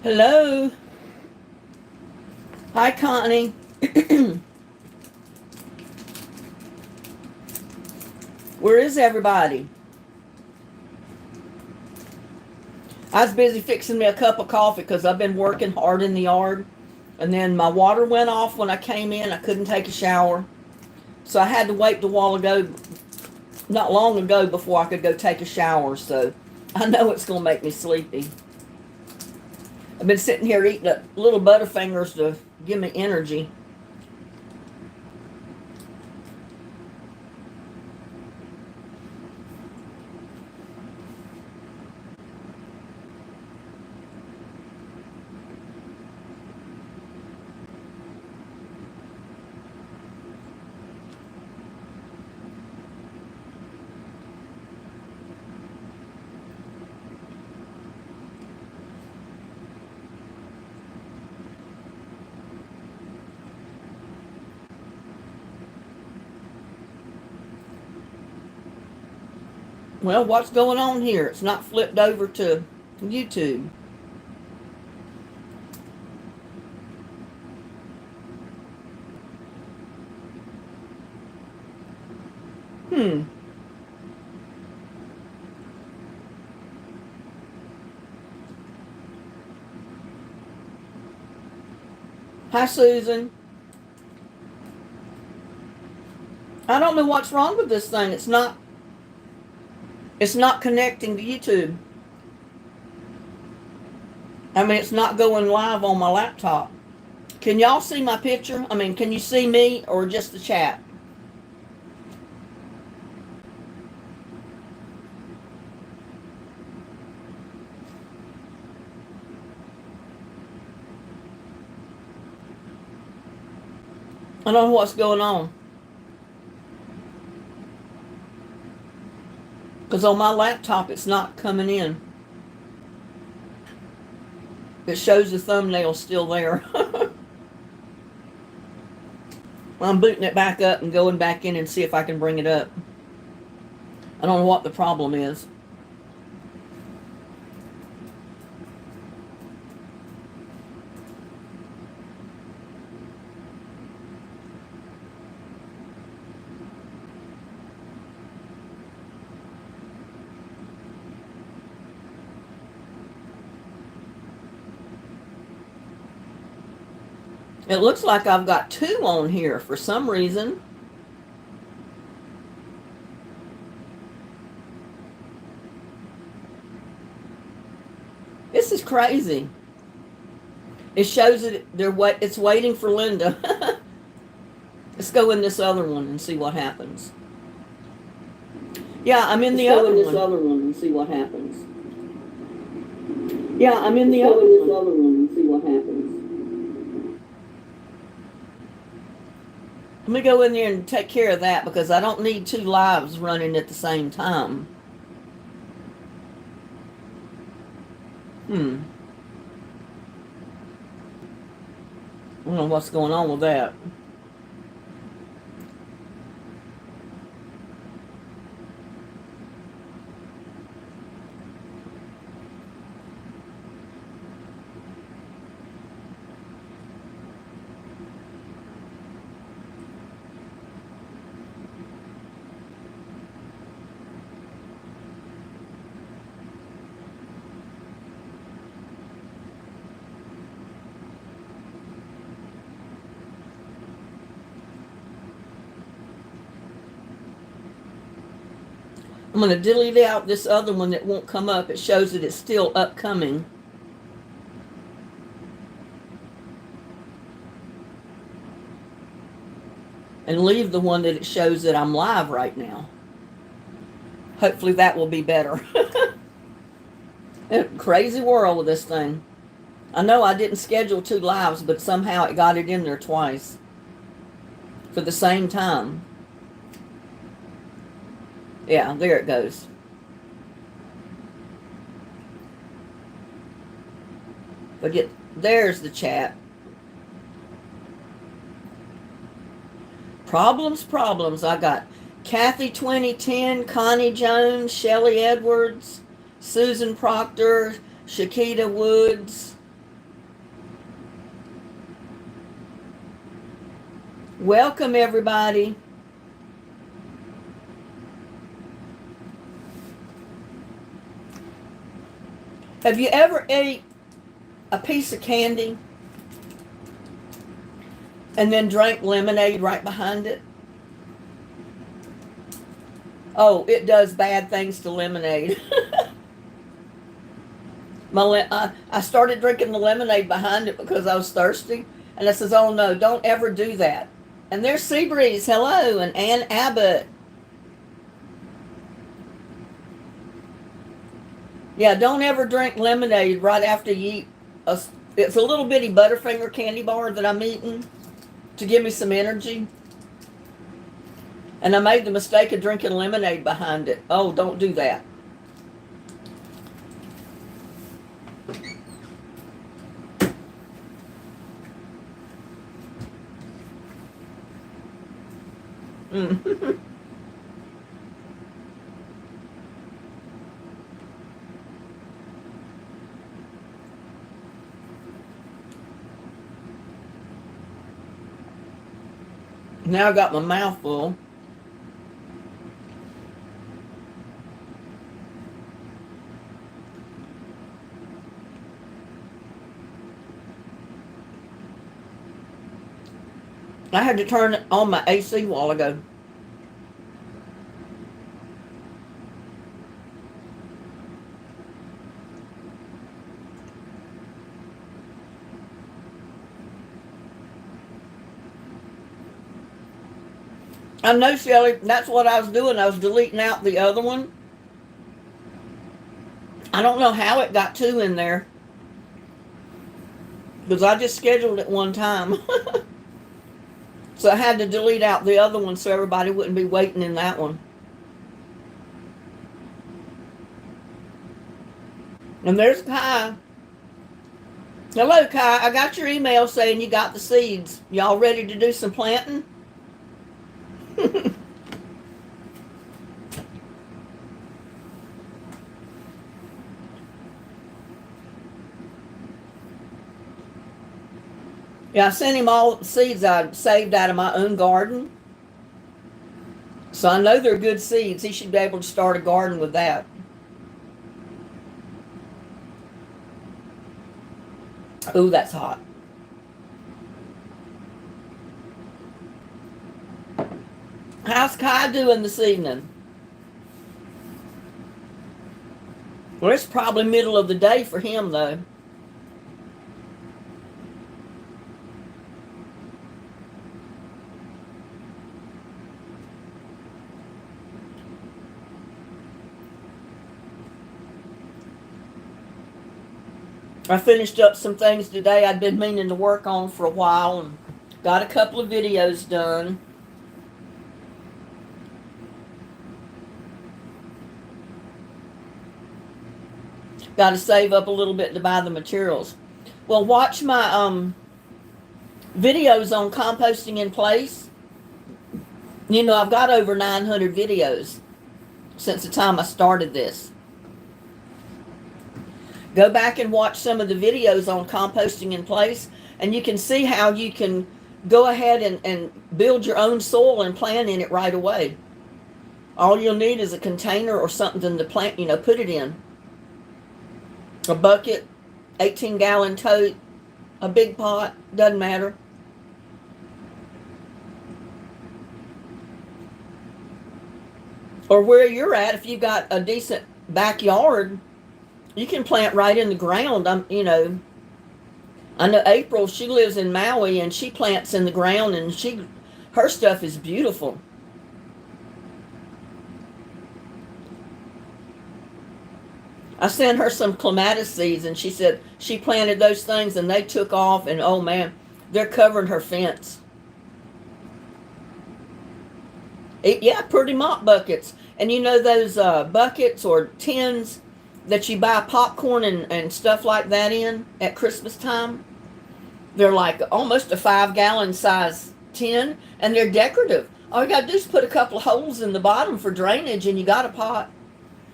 Hello. Hi, Connie. Where is everybody? I was busy fixing me a cup of coffee because I've been working hard in the yard. And then my water went off when I came in. I couldn't take a shower. So I had to wait a while ago, not long ago, before I could go take a shower. So I know it's going to make me sleepy. I've been sitting here eating little Butterfingers to give me energy. Well, what's going on here? It's not flipped over to YouTube. Hmm. Hi, Susan. I don't know what's wrong with this thing. It's not connecting to YouTube. I mean, it's not going live on my laptop. Can y'all see my picture? I mean, can you see me or just the chat? I don't know what's going on. Because on my laptop, it's not coming in. It shows the thumbnail still there. I'm booting it back up and going back in and see if I can bring it up. I don't know what the problem is. It looks like I've got two on here for some reason. This is crazy. It shows that it's waiting for Linda. Let's go in this other one and see what happens. Yeah, I'm in the other one and see what happens. Yeah, I'm in the other one and see what happens. Let me go in there and take care of that because I don't need two lives running at the same time. I don't know what's going on with that. I'm going to delete out this other one that won't come up. It shows that it's still upcoming. And leave the one that it shows that I'm live right now. Hopefully that will be better. Crazy world with this thing. I know I didn't schedule two lives, but somehow it got it in there twice. For the same time. Yeah, there it goes. But there's the chat. Problems. I got Kathy 2010, Connie Jones, Shelly Edwards, Susan Proctor, Shakita Woods, Welcome, everybody. Have you ever ate a piece of candy and then drank lemonade right behind it? Oh, it does bad things to lemonade. I started drinking the lemonade behind it because I was thirsty. And I says, oh no, don't ever do that. And there's Seabreeze, hello, and Ann Abbott. Yeah, don't ever drink lemonade right after you eat. It's a little bitty Butterfinger candy bar that I'm eating to give me some energy. And I made the mistake of drinking lemonade behind it. Oh, don't do that. Now I got my mouth full. I had to turn on my AC a while ago. I know, Shelly, that's what I was doing. I was deleting out the other one. I don't know how it got two in there, because I just scheduled it one time. So I had to delete out the other one so everybody wouldn't be waiting in that one. And there's Kai. Hello, Kai. I got your email saying you got the seeds. Y'all ready to do some planting? Yeah, I sent him all the seeds I saved out of my own garden. So I know they're good seeds. He should be able to start a garden with that. Ooh, that's hot. How's Kai doing this evening? Well, it's probably middle of the day for him, though. I finished up some things today I'd been meaning to work on for a while and got a couple of videos done. Got to save up a little bit to buy the materials. Well, watch my videos on composting in place. You know, I've got over 900 videos since the time I started this. Go back and watch some of the videos on composting in place, and you can see how you can go ahead and build your own soil and plant in it right away. All you'll need is a container or something to plant, put it in. A bucket, 18-gallon tote, a big pot, doesn't matter. Or where you're at, if you've got a decent backyard, you can plant right in the ground. I know April, she lives in Maui and she plants in the ground, and her stuff is beautiful. I sent her some clematis seeds and she said she planted those things and they took off, and oh man, they're covering her fence. Yeah, pretty mop buckets. And those buckets or tins that you buy popcorn and stuff like that in at Christmas time? They're like almost a 5-gallon size tin, and they're decorative. All you got to do is put a couple of holes in the bottom for drainage, and you got a pot.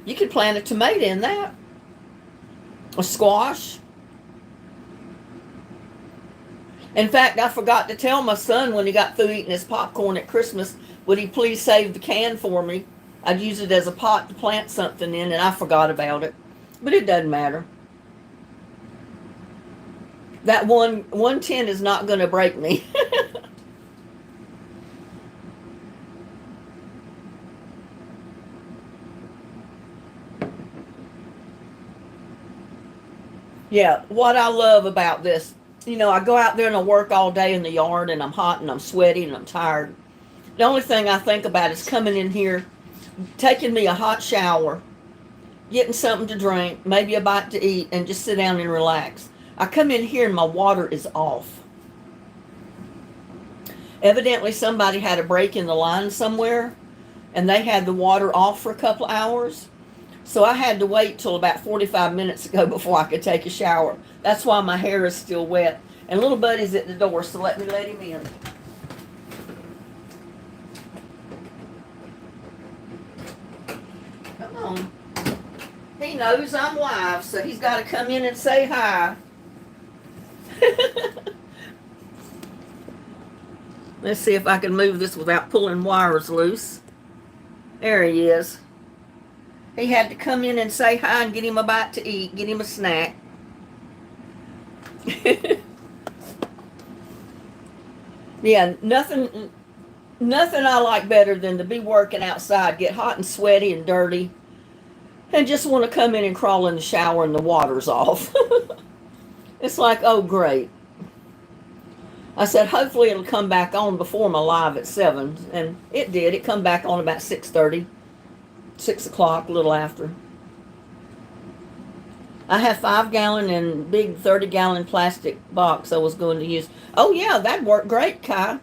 You could plant a tomato in that. A squash. In fact, I forgot to tell my son when he got through eating his popcorn at Christmas, would he please save the can for me? I'd use it as a pot to plant something in, and I forgot about it. But it doesn't matter. That 110 is not going to break me. Yeah, what I love about this, I go out there and I work all day in the yard and I'm hot and I'm sweaty and I'm tired. The only thing I think about is coming in here, taking me a hot shower, getting something to drink, maybe a bite to eat, and just sit down and relax. I come in here and my water is off. Evidently somebody had a break in the line somewhere and they had the water off for a couple hours. So I had to wait till about 45 minutes ago before I could take a shower. That's why my hair is still wet. And little buddy's at the door, so let me let him in. Come on. He knows I'm live, so he's got to come in and say hi. Let's see if I can move this without pulling wires loose. There he is. He had to come in and say hi and get him a bite to eat, get him a snack. Yeah, nothing I like better than to be working outside, get hot and sweaty and dirty, and just want to come in and crawl in the shower and the water's off. It's like, oh, great. I said, hopefully it'll come back on before my live at 7, and it did. It come back on about 6:30. 6 o'clock, a little after. I have 5-gallon and big 30-gallon plastic box I was going to use. Oh yeah, that'd work great, Kai.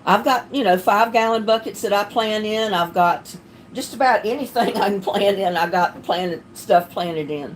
I've got, 5-gallon buckets that I plant in. I've got just about anything I can plant in. I got stuff planted in.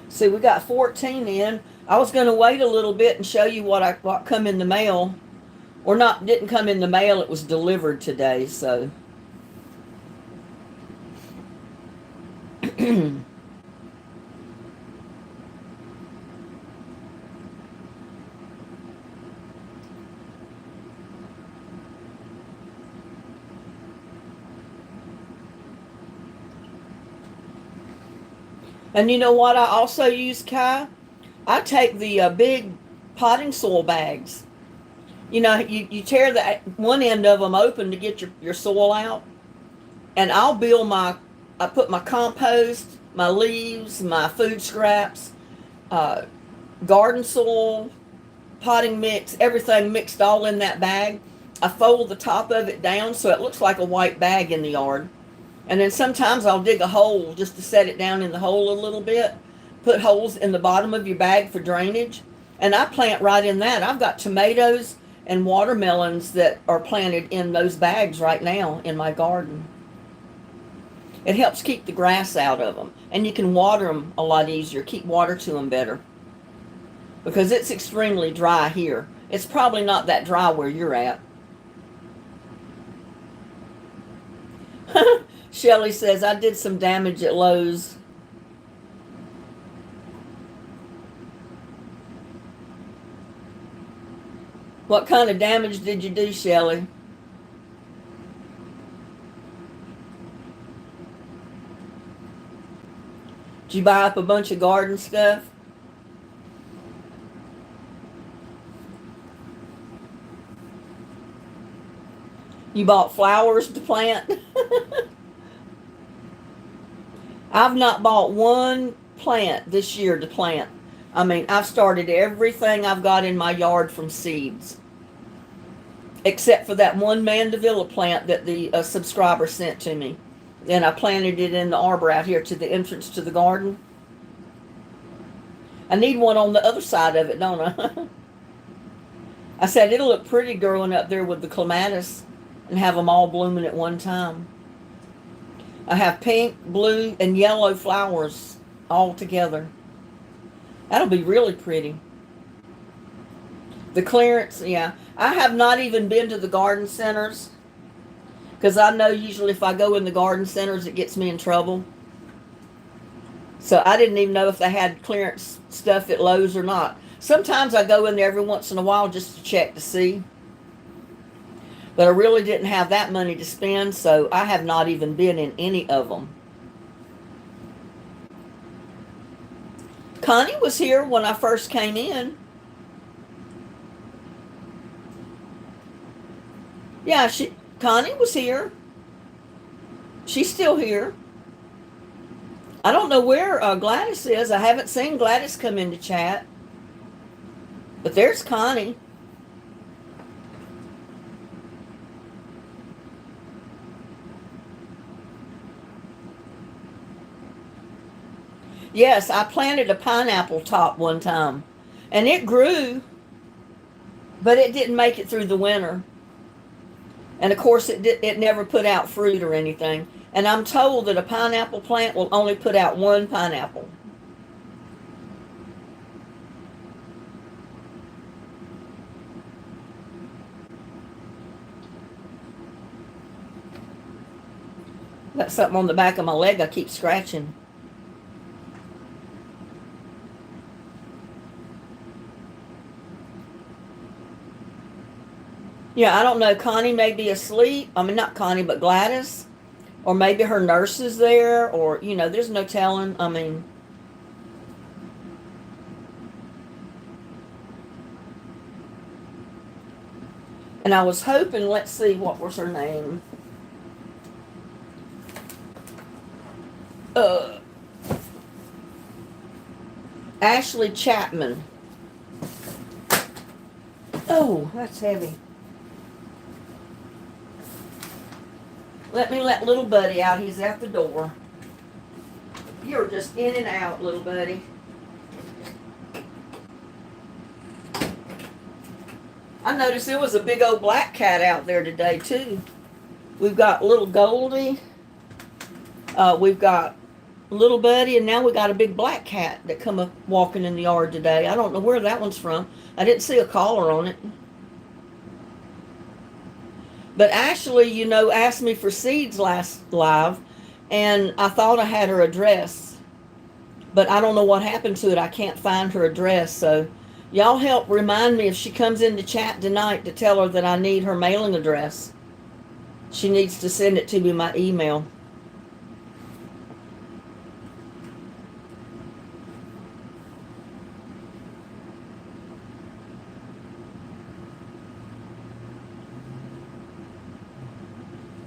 See, we got 14 in. I was going to wait a little bit and show you what come in the mail. Or not, didn't come in the mail, it was delivered today, so. And you know what I also use, Kai? I take the big potting soil bags. You tear the one end of them open to get your soil out. And I put my compost, my leaves, my food scraps, garden soil, potting mix, everything mixed all in that bag. I fold the top of it down so it looks like a white bag in the yard. And then sometimes I'll dig a hole just to set it down in the hole a little bit. Put holes in the bottom of your bag for drainage. And I plant right in that. I've got tomatoes and watermelons that are planted in those bags right now in my garden. It helps keep the grass out of them. And you can water them a lot easier. Keep water to them better. Because it's extremely dry here. It's probably not that dry where you're at. Shelly says, I did some damage at Lowe's. What kind of damage did you do, Shelly? Did you buy up a bunch of garden stuff? You bought flowers to plant? I've not bought one plant this year to plant. I mean, I've started everything I've got in my yard from seeds. Except for that one mandevilla plant that the subscriber sent to me. Then I planted it in the arbor out here to the entrance to the garden. I need one on the other side of it, don't I? I said it'll look pretty growing up there with the clematis. and have them all blooming at one time. I have pink, blue, and yellow flowers all together. That'll be really pretty. The clearance, yeah. I have not even been to the garden centers because I know usually if I go in the garden centers, it gets me in trouble. So I didn't even know if they had clearance stuff at Lowe's or not. Sometimes I go in there every once in a while just to check to see. But I really didn't have that money to spend, so I have not even been in any of them. Connie was here when I first came in. Yeah, Connie was here. She's still here. I don't know where Gladys is. I haven't seen Gladys come into chat. But there's Connie. Yes, I planted a pineapple top one time. And it grew, but it didn't make it through the winter. And of course, it never put out fruit or anything. And I'm told that a pineapple plant will only put out one pineapple. Got something on the back of my leg I keep scratching. Yeah, I don't know. Connie may be asleep. I mean, not Connie, but Gladys. Or maybe her nurse is there. Or, there's no telling. I mean. And I was hoping, let's see, what was her name? Ashley Chapman. Oh, that's heavy. Let me let little buddy out. He's at the door. You're just in and out, little buddy. I noticed there was a big old black cat out there today, too. We've got little Goldie. We've got little buddy, and now we got a big black cat that come up walking in the yard today. I don't know where that one's from. I didn't see a collar on it. But Ashley, asked me for seeds last live, and I thought I had her address. But I don't know what happened to it. I can't find her address. So y'all help remind me if she comes into chat tonight to tell her that I need her mailing address. She needs to send it to me my email.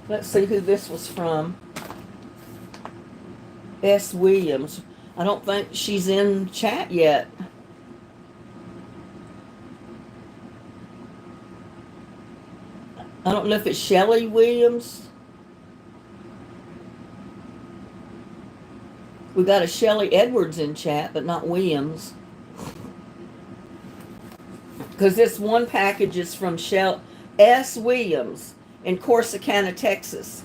Let's see who this was from. S. Williams. I don't think she's in chat yet. I don't know if it's Shelley Williams. We got a Shelley Edwards in chat, but not Williams. Because this one package is from S. Williams in Corsicana, Texas.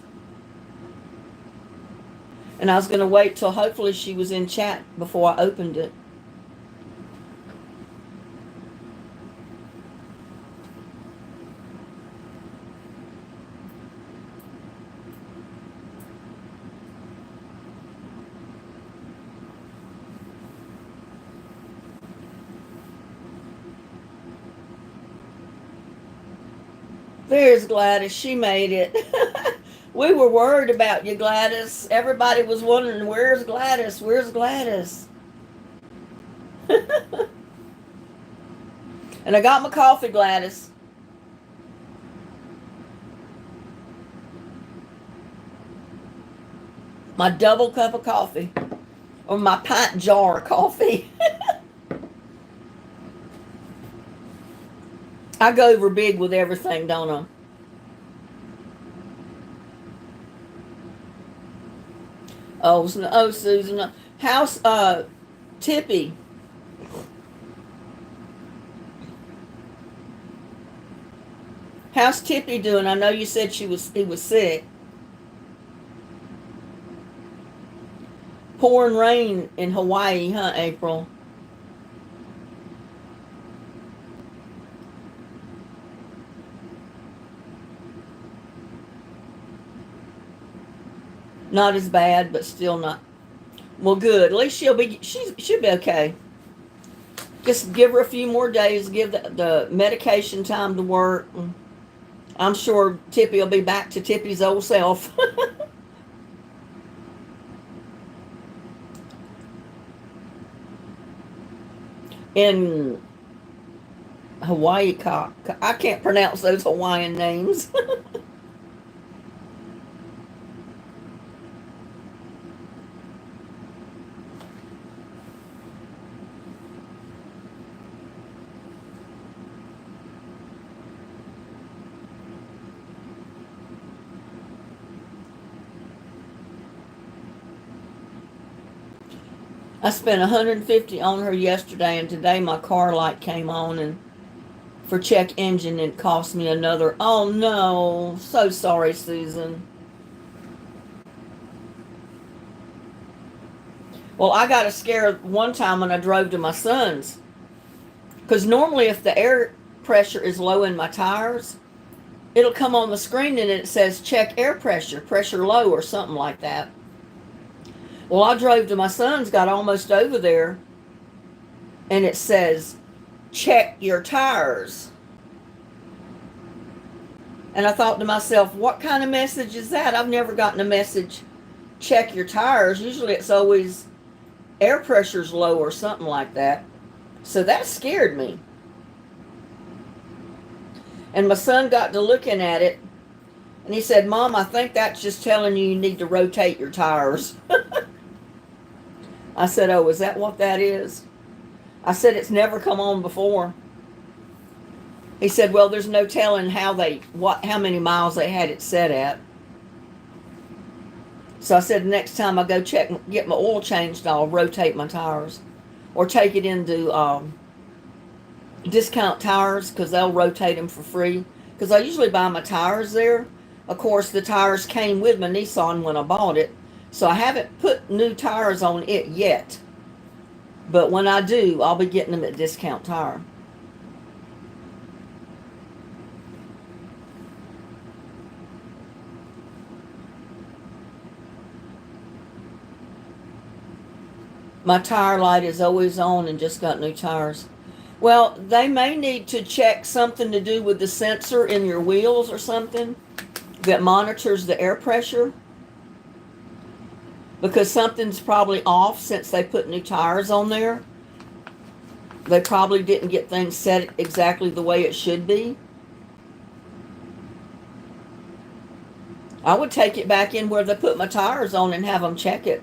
And I was going to wait till hopefully she was in chat before I opened it. There's Gladys. She made it. We were worried about you, Gladys. Everybody was wondering, where's Gladys? Where's Gladys? And I got my coffee, Gladys. My double cup of coffee. Or my pint jar of coffee. I go over big with everything, don't I? Oh, Susan. How's Tippy? How's Tippy doing? I know you said he was sick. Pouring rain in Hawaii, huh, April? Not as bad, but still not. Well, good. At least she'll be okay. Just give her a few more days. Give the medication time to work. I'm sure Tippy will be back to Tippy's old self. In Hawaii, I can't pronounce those Hawaiian names. I spent $150 on her yesterday, and today my car light came on, and for check engine it cost me another. Oh no, so sorry, Susan. Well, I got a scare one time when I drove to my son's, because normally if the air pressure is low in my tires, it'll come on the screen and it says check air pressure, pressure low, or something like that. Well, I drove to my son's, got almost over there, and it says, check your tires. And I thought to myself, what kind of message is that? I've never gotten a message, check your tires. Usually it's always air pressure's low or something like that. So that scared me. And my son got to looking at it, and he said, Mom, I think that's just telling you need to rotate your tires. I said, oh, is that what that is? I said, it's never come on before. He said, well, there's no telling how many miles they had it set at. So I said, next time I go get my oil changed, I'll rotate my tires. Or take it into Discount Tires, because they'll rotate them for free. Because I usually buy my tires there. Of course, the tires came with my Nissan when I bought it. So I haven't put new tires on it yet. But when I do, I'll be getting them at Discount Tire. My tire light is always on and just got new tires. Well, they may need to check something to do with the sensor in your wheels or something that monitors the air pressure. Because something's probably off since they put new tires on there. They probably didn't get things set exactly the way it should be. I would take it back in where they put my tires on and have them check it.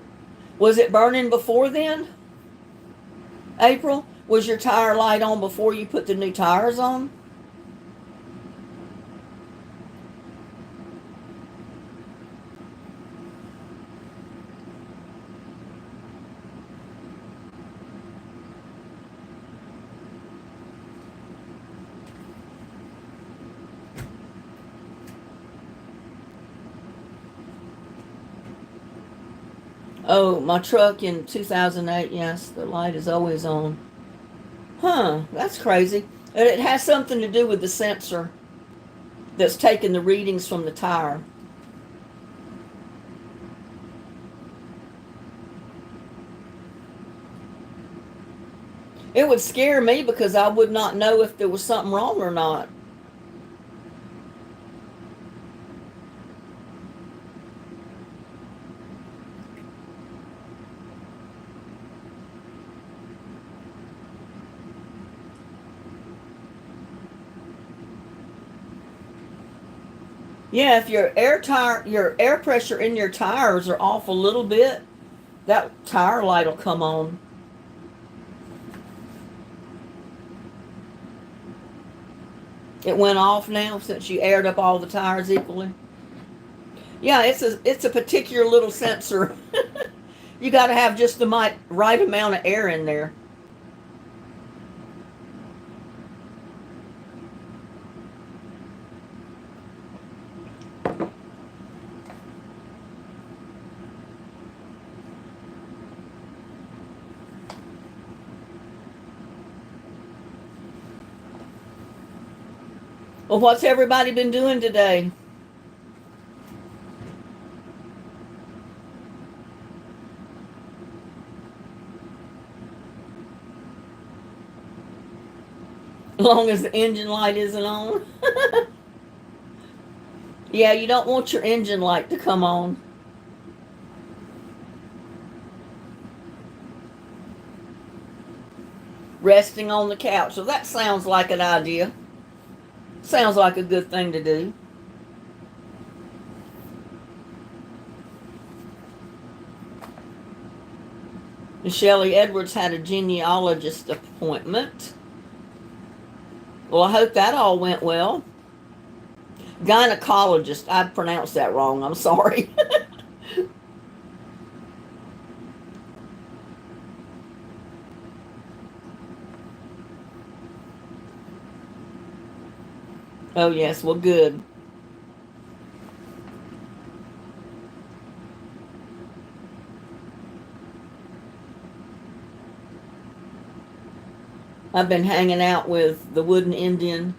Was it burning before then? April, was your tire light on before you put the new tires on? Oh, my truck in 2008, yes, the light is always on. Huh, that's crazy. And it has something to do with the sensor that's taking the readings from the tire. It would scare me because I would not know if there was something wrong or not. Yeah, if your air pressure in your tires are off a little bit, that tire light will come on. It went off now since you aired up all the tires equally. Yeah, it's a particular little sensor. You got to have just the right amount of air in there. Well, what's everybody been doing today? As long as the engine light isn't on. Yeah, you don't want your engine light to come on. Resting on the couch. So that sounds like an idea. Sounds like a good thing to do. And Shelley Edwards had a genealogist appointment. Well, I hope that all went well. Gynecologist. I pronounced that wrong. I'm sorry. Oh, yes. Well, good. I've been hanging out with the wooden Indian.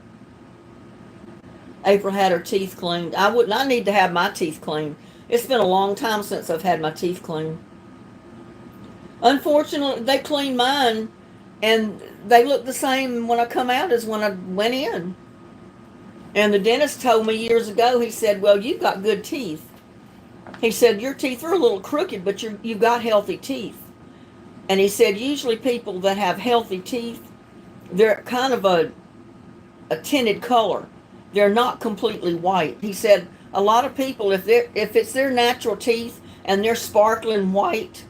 April had her teeth cleaned. I need to have my teeth cleaned. It's been a long time since I've had my teeth cleaned. Unfortunately, they cleaned mine and they look the same when I come out as when I went in. And the dentist told me years ago, he said, well, you've got good teeth. He said, your teeth are a little crooked, but you've got healthy teeth. And he said, usually people that have healthy teeth, they're kind of a tinted color. They're not completely white. He said, a lot of people, if it's their natural teeth and they're sparkling white,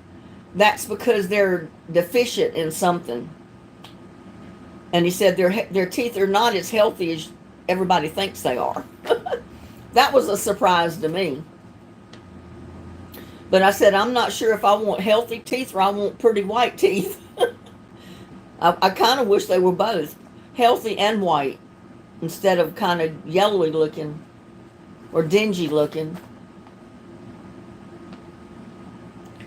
that's because they're deficient in something. And he said their teeth are not as healthy as everybody thinks they are. That was a surprise to me. But I said, I'm not sure if I want healthy teeth or I want pretty white teeth. I kind of wish they were both healthy and white instead of kind of yellowy looking or dingy looking.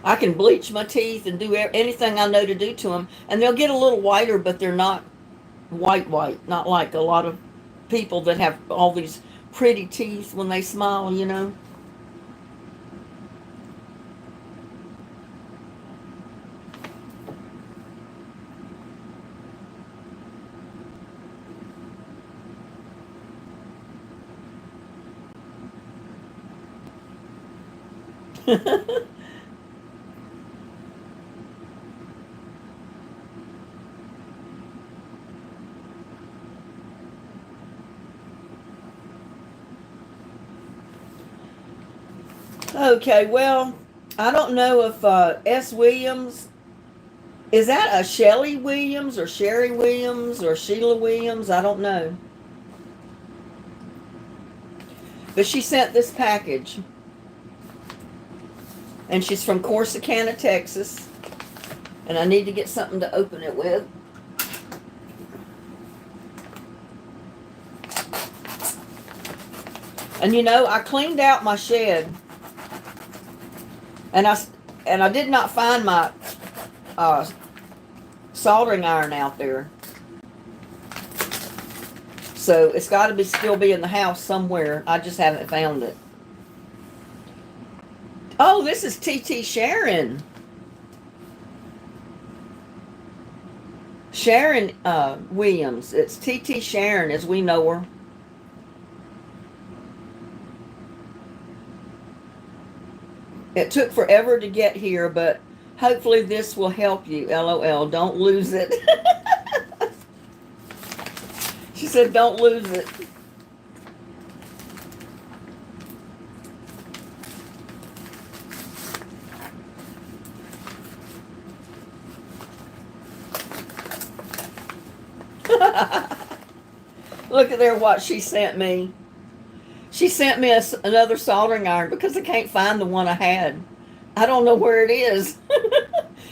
I can bleach my teeth and do anything I know to do to them, and they'll get a little whiter, but they're not white, not like a lot of people that have all these pretty teeth when they smile, you know. Okay, well, I don't know if S. Williams, is that a Shelley Williams or Sherry Williams or Sheila Williams? I don't know. But she sent this package. And she's from Corsicana, Texas. And I need to get something to open it with. And you know, I cleaned out my shed. And I did not find my soldering iron out there. So it's got to still be in the house somewhere. I just haven't found it. Oh, this is T.T. Sharon. Sharon Williams. It's T.T. Sharon as we know her. It took forever to get here, but hopefully this will help you. LOL. Don't lose it. She said, don't lose it. Look at there what she sent me. She sent me another soldering iron because I can't find the one I had. I don't know where it is.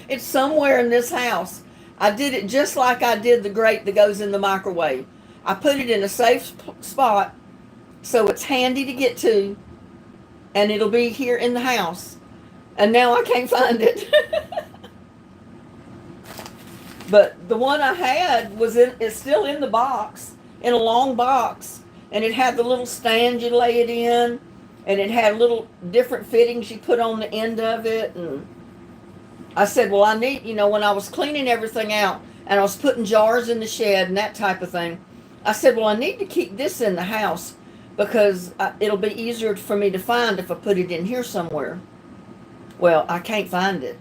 It's somewhere in this house. I did it just like I did the grate that goes in the microwave. I put it in a safe spot so it's handy to get to, and it'll be here in the house. And now I can't find it. But the one I had is still in the box, in a long box. and it had the little stand you lay it in, and it had little different fittings you put on the end of it. And I said, well, I need, when I was cleaning everything out and I was putting jars in the shed and that type of thing, I said, well, I need to keep this in the house because it'll be easier for me to find if I put it in here somewhere. Well, I can't find it.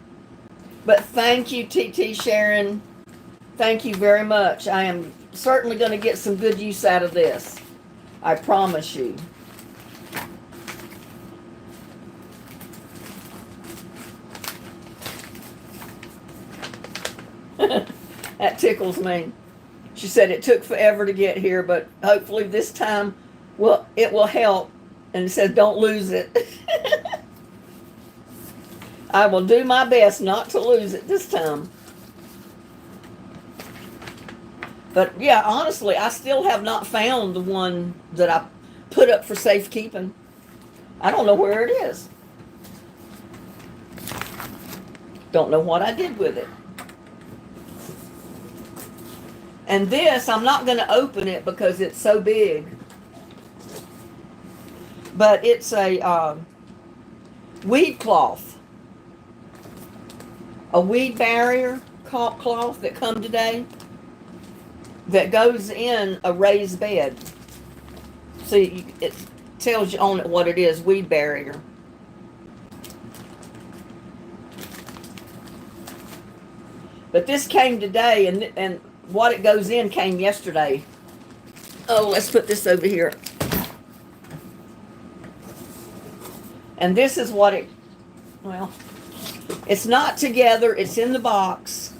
But thank you, TT Sharon. Thank you very much. I am certainly going to get some good use out of this. I promise you. That tickles me. She said it took forever to get here, but hopefully this time it will help. And it says don't lose it. I will do my best not to lose it this time. But yeah, honestly, I still have not found the one that I put up for safekeeping. I don't know where it is. Don't know what I did with it. And this, I'm not going to open it because it's so big. But it's a weed cloth. A weed barrier cloth that come today that goes in a raised bed. See, it tells you on it what it is, weed barrier. But this came today, and what it goes in came yesterday. Oh, let's put this over here. And this is what it, well, it's not together. It's in the box.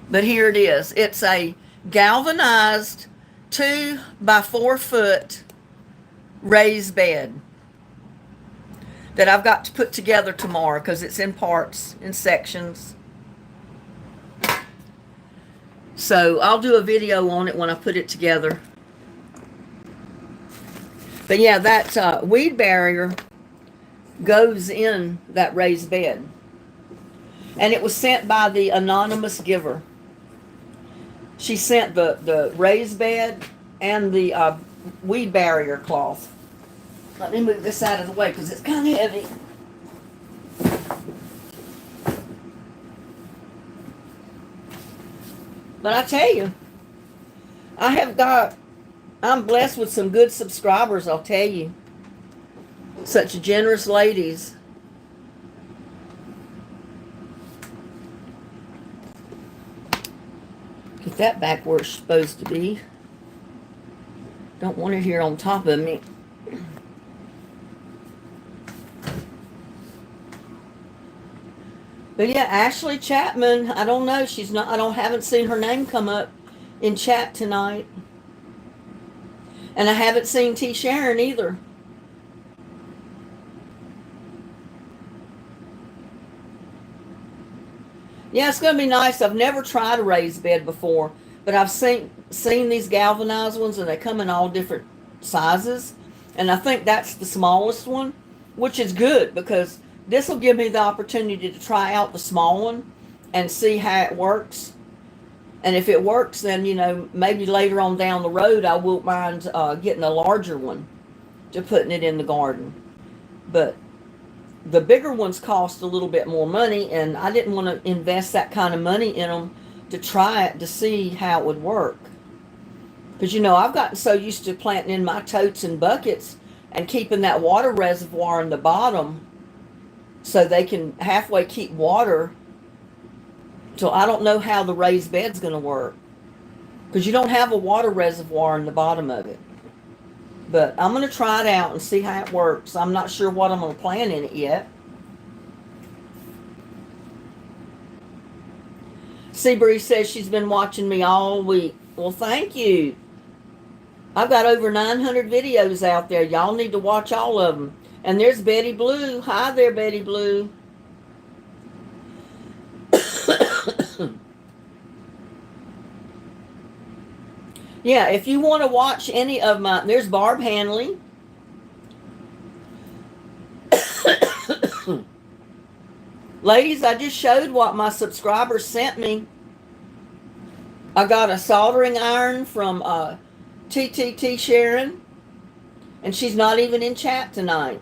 But here it is. It's a galvanized 2 by 4 foot raised bed that I've got to put together tomorrow because it's in parts, in sections. So I'll do a video on it when I put it together. But yeah, that weed barrier goes in that raised bed. And it was sent by the anonymous giver. She sent the raised bed and the weed barrier cloth. Let me move this out of the way because it's kind of heavy. But I tell you, I'm blessed with some good subscribers, I'll tell you. Such generous ladies. Get that back where it's supposed to be. Don't want it here on top of me. But yeah, Ashley Chapman, I don't know. Haven't seen her name come up in chat tonight. And I haven't seen T. Sharon either. Yeah, it's going to be nice. I've never tried a raised bed before, but I've seen these galvanized ones, and they come in all different sizes. And I think that's the smallest one, which is good because this will give me the opportunity to try out the small one and see how it works. And if it works, then, maybe later on down the road, I won't mind getting a larger one to putting it in the garden. But the bigger ones cost a little bit more money, and I didn't want to invest that kind of money in them to try it to see how it would work. Because, I've gotten so used to planting in my totes and buckets and keeping that water reservoir in the bottom so they can halfway keep water. So I don't know how the raised bed's going to work. Because you don't have a water reservoir in the bottom of it. But I'm going to try it out and see how it works. I'm not sure what I'm going to plant in it yet. Seabree says she's been watching me all week. Well, thank you. I've got over 900 videos out there. Y'all need to watch all of them. And there's Betty Blue. Hi there, Betty Blue. Yeah, if you want to watch any of my... There's Barb Hanley. Ladies, I just showed what my subscribers sent me. I got a soldering iron from TTT Sharon, and she's not even in chat tonight.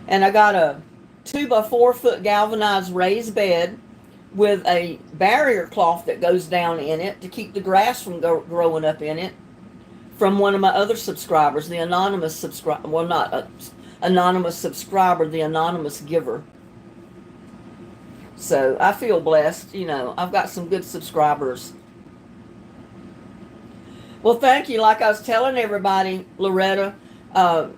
And I got a 2 by 4 foot galvanized raised bed with a barrier cloth that goes down in it to keep the grass from growing up in it, from one of my other subscribers, the anonymous subscriber. Well, not a anonymous subscriber, the anonymous giver. So I feel blessed. You know, I've got some good subscribers. Well, thank you. Like I was telling everybody, Loretta, I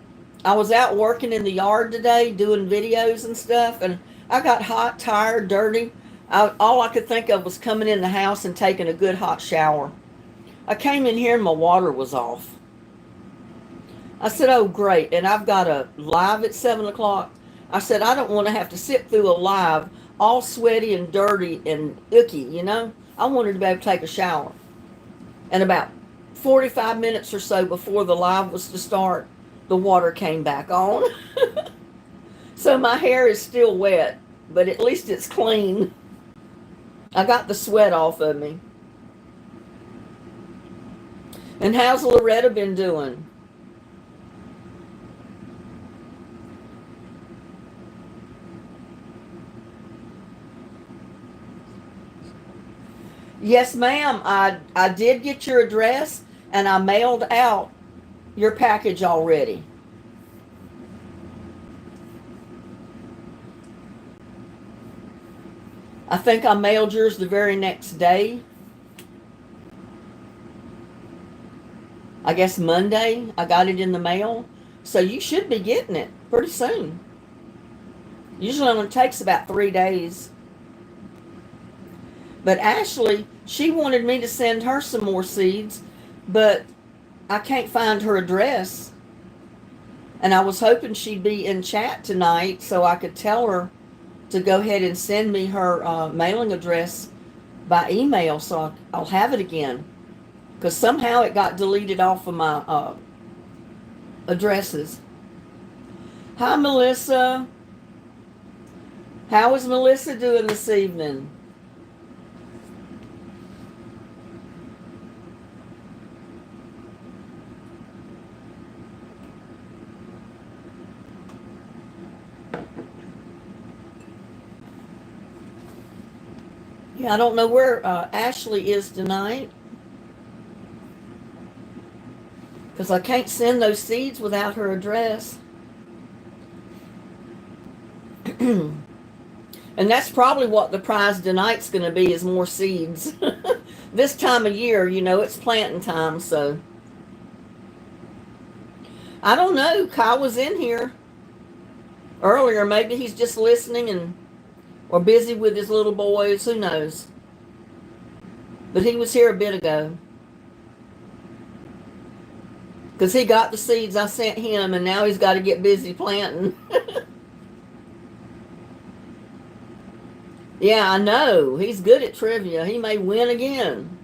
was out working in the yard today doing videos and stuff, and I got hot, tired, dirty. All I could think of was coming in the house and taking a good hot shower. I came in here and my water was off. I said, oh, great. And I've got a live at 7 o'clock. I said, I don't want to have to sit through a live all sweaty and dirty and icky, you know. I wanted to be able to take a shower. And about 45 minutes or so before the live was to start, the water came back on. So my hair is still wet, but at least it's clean. I got the sweat off of me. And how's Loretta been doing? Yes, ma'am. I did get your address, and I mailed out your package already. I think I mailed yours the very next day. I guess Monday I got it in the mail. So you should be getting it pretty soon. Usually only takes about 3 days. But Ashley, she wanted me to send her some more seeds, but I can't find her address. And I was hoping she'd be in chat tonight so I could tell her to go ahead and send me her mailing address by email so I'll have it again. Because somehow it got deleted off of my addresses. Hi, Melissa. How is Melissa doing this evening? Yeah, I don't know where Ashley is tonight, because I can't send those seeds without her address. And that's probably what the prize tonight's going to be, is more seeds. This time of year, you know, it's planting time, so. I don't know. Kyle was in here earlier. Maybe he's just listening or busy with his little boys. Who knows? But he was here a bit ago. Because he got the seeds I sent him, and now he's got to get busy planting. Yeah, I know. He's good at trivia. He may win again.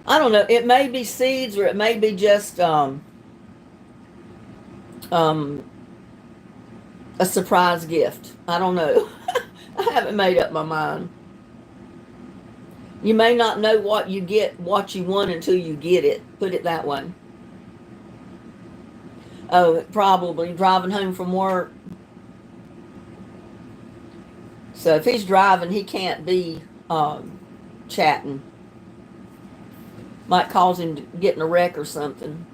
I don't know. It may be seeds, or it may be just a surprise gift. I don't know. I haven't made up my mind. You may not know what you get, what you want, until you get it. Put it that way. Oh, probably driving home from work. So if he's driving, he can't be chatting. Might cause him to get in a wreck or something.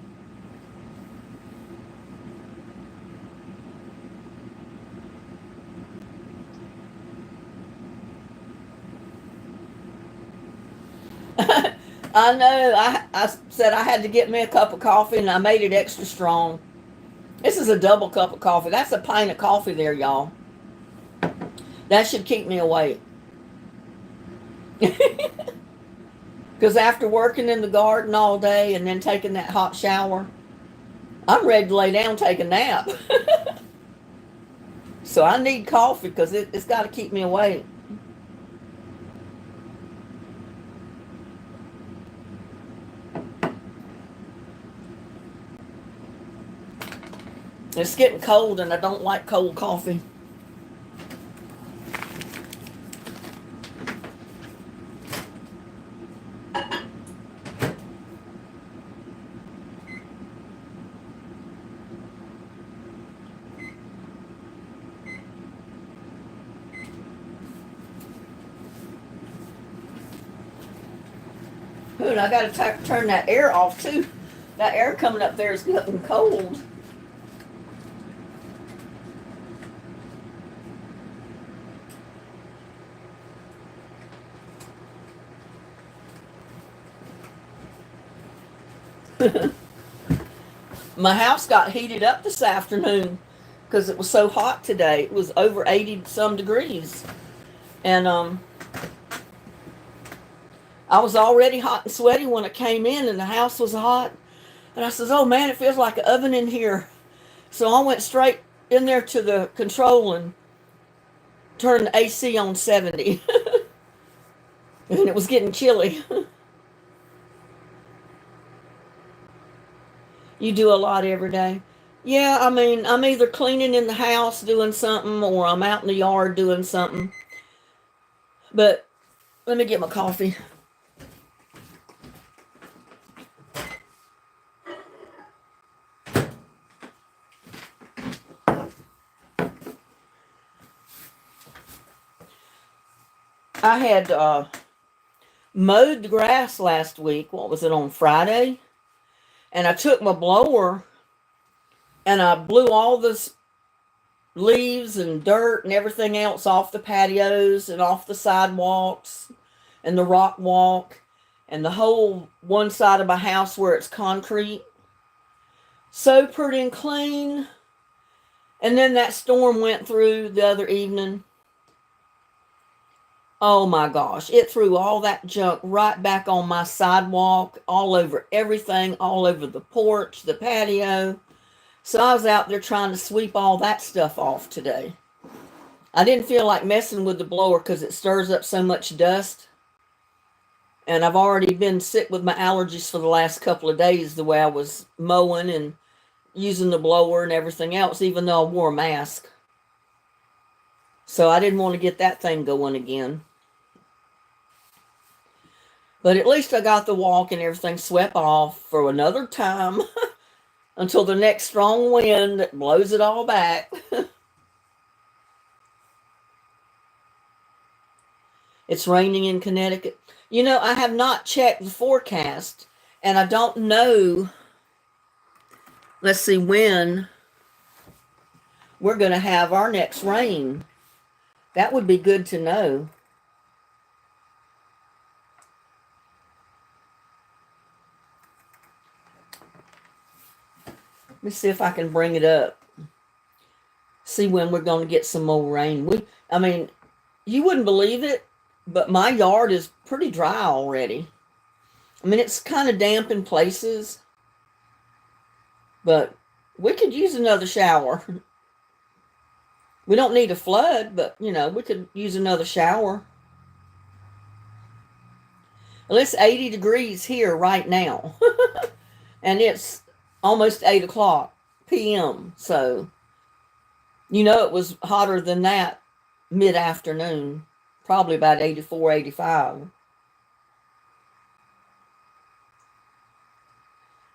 I know. I said I had to get me a cup of coffee, and I made it extra strong. This is a double cup of coffee. That's a pint of coffee there, y'all. That should keep me awake. Because after working in the garden all day and then taking that hot shower, I'm ready to lay down and take a nap. So I need coffee because it's got to keep me awake. It's getting cold and I don't like cold coffee. Ooh, and I got to turn that air off too. That air coming up there is getting cold. My house got heated up this afternoon because it was so hot today. It was over 80 some degrees. And I was already hot and sweaty when I came in and the house was hot. And I says, oh man, it feels like an oven in here. So I went straight in there to the control and turned the AC on 70. And it was getting chilly. You do a lot every day. Yeah, I mean, I'm either cleaning in the house doing something or I'm out in the yard doing something. But let me get my coffee. I had mowed the grass last week. What was it, on Friday? And I took my blower and I blew all this leaves and dirt and everything else off the patios and off the sidewalks and the rock walk and the whole one side of my house where it's concrete. So pretty and clean. And then that storm went through the other evening. Oh my gosh, it threw all that junk right back on my sidewalk, all over everything, all over the porch, the patio. So I was out there trying to sweep all that stuff off today. I didn't feel like messing with the blower because it stirs up so much dust. And I've already been sick with my allergies for the last couple of days, the way I was mowing and using the blower and everything else, even though I wore a mask. So I didn't want to get that thing going again. But at least I got the walk and everything swept off for another time until the next strong wind that blows it all back. It's raining in Connecticut. You know, I have not checked the forecast, and I don't know, let's see, when we're going to have our next rain. That would be good to know. Let me see if I can bring it up. See when we're going to get some more rain. I mean, you wouldn't believe it, but my yard is pretty dry already. I mean, it's kind of damp in places, but we could use another shower. We don't need a flood, but, you know, we could use another shower. Well, it's 80 degrees here right now. And it's almost 8 o'clock p.m. So, you know, it was hotter than that mid-afternoon. Probably about 84, 85.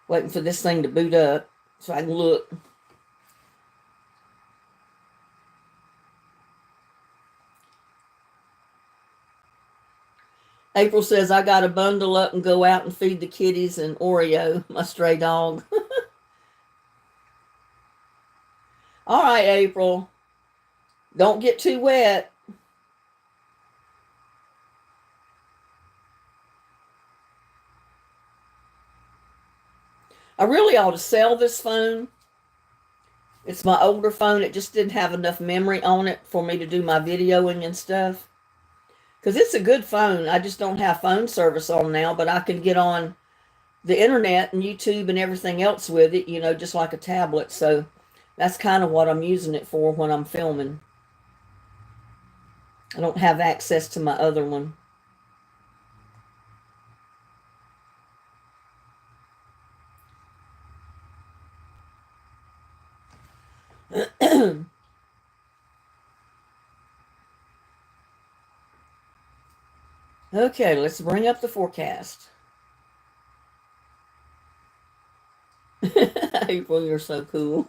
Waiting for this thing to boot up so I can look. April says, I got to bundle up and go out and feed the kitties and Oreo, my stray dog. All right, April. Don't get too wet. I really ought to sell this phone. It's my older phone. It just didn't have enough memory on it for me to do my videoing and stuff. Because it's a good phone. I just don't have phone service on now, but I can get on the internet and YouTube and everything else with it, you know, just like a tablet. So that's kind of what I'm using it for when I'm filming. I don't have access to my other one. Okay, let's bring up the forecast. April, you're so cool.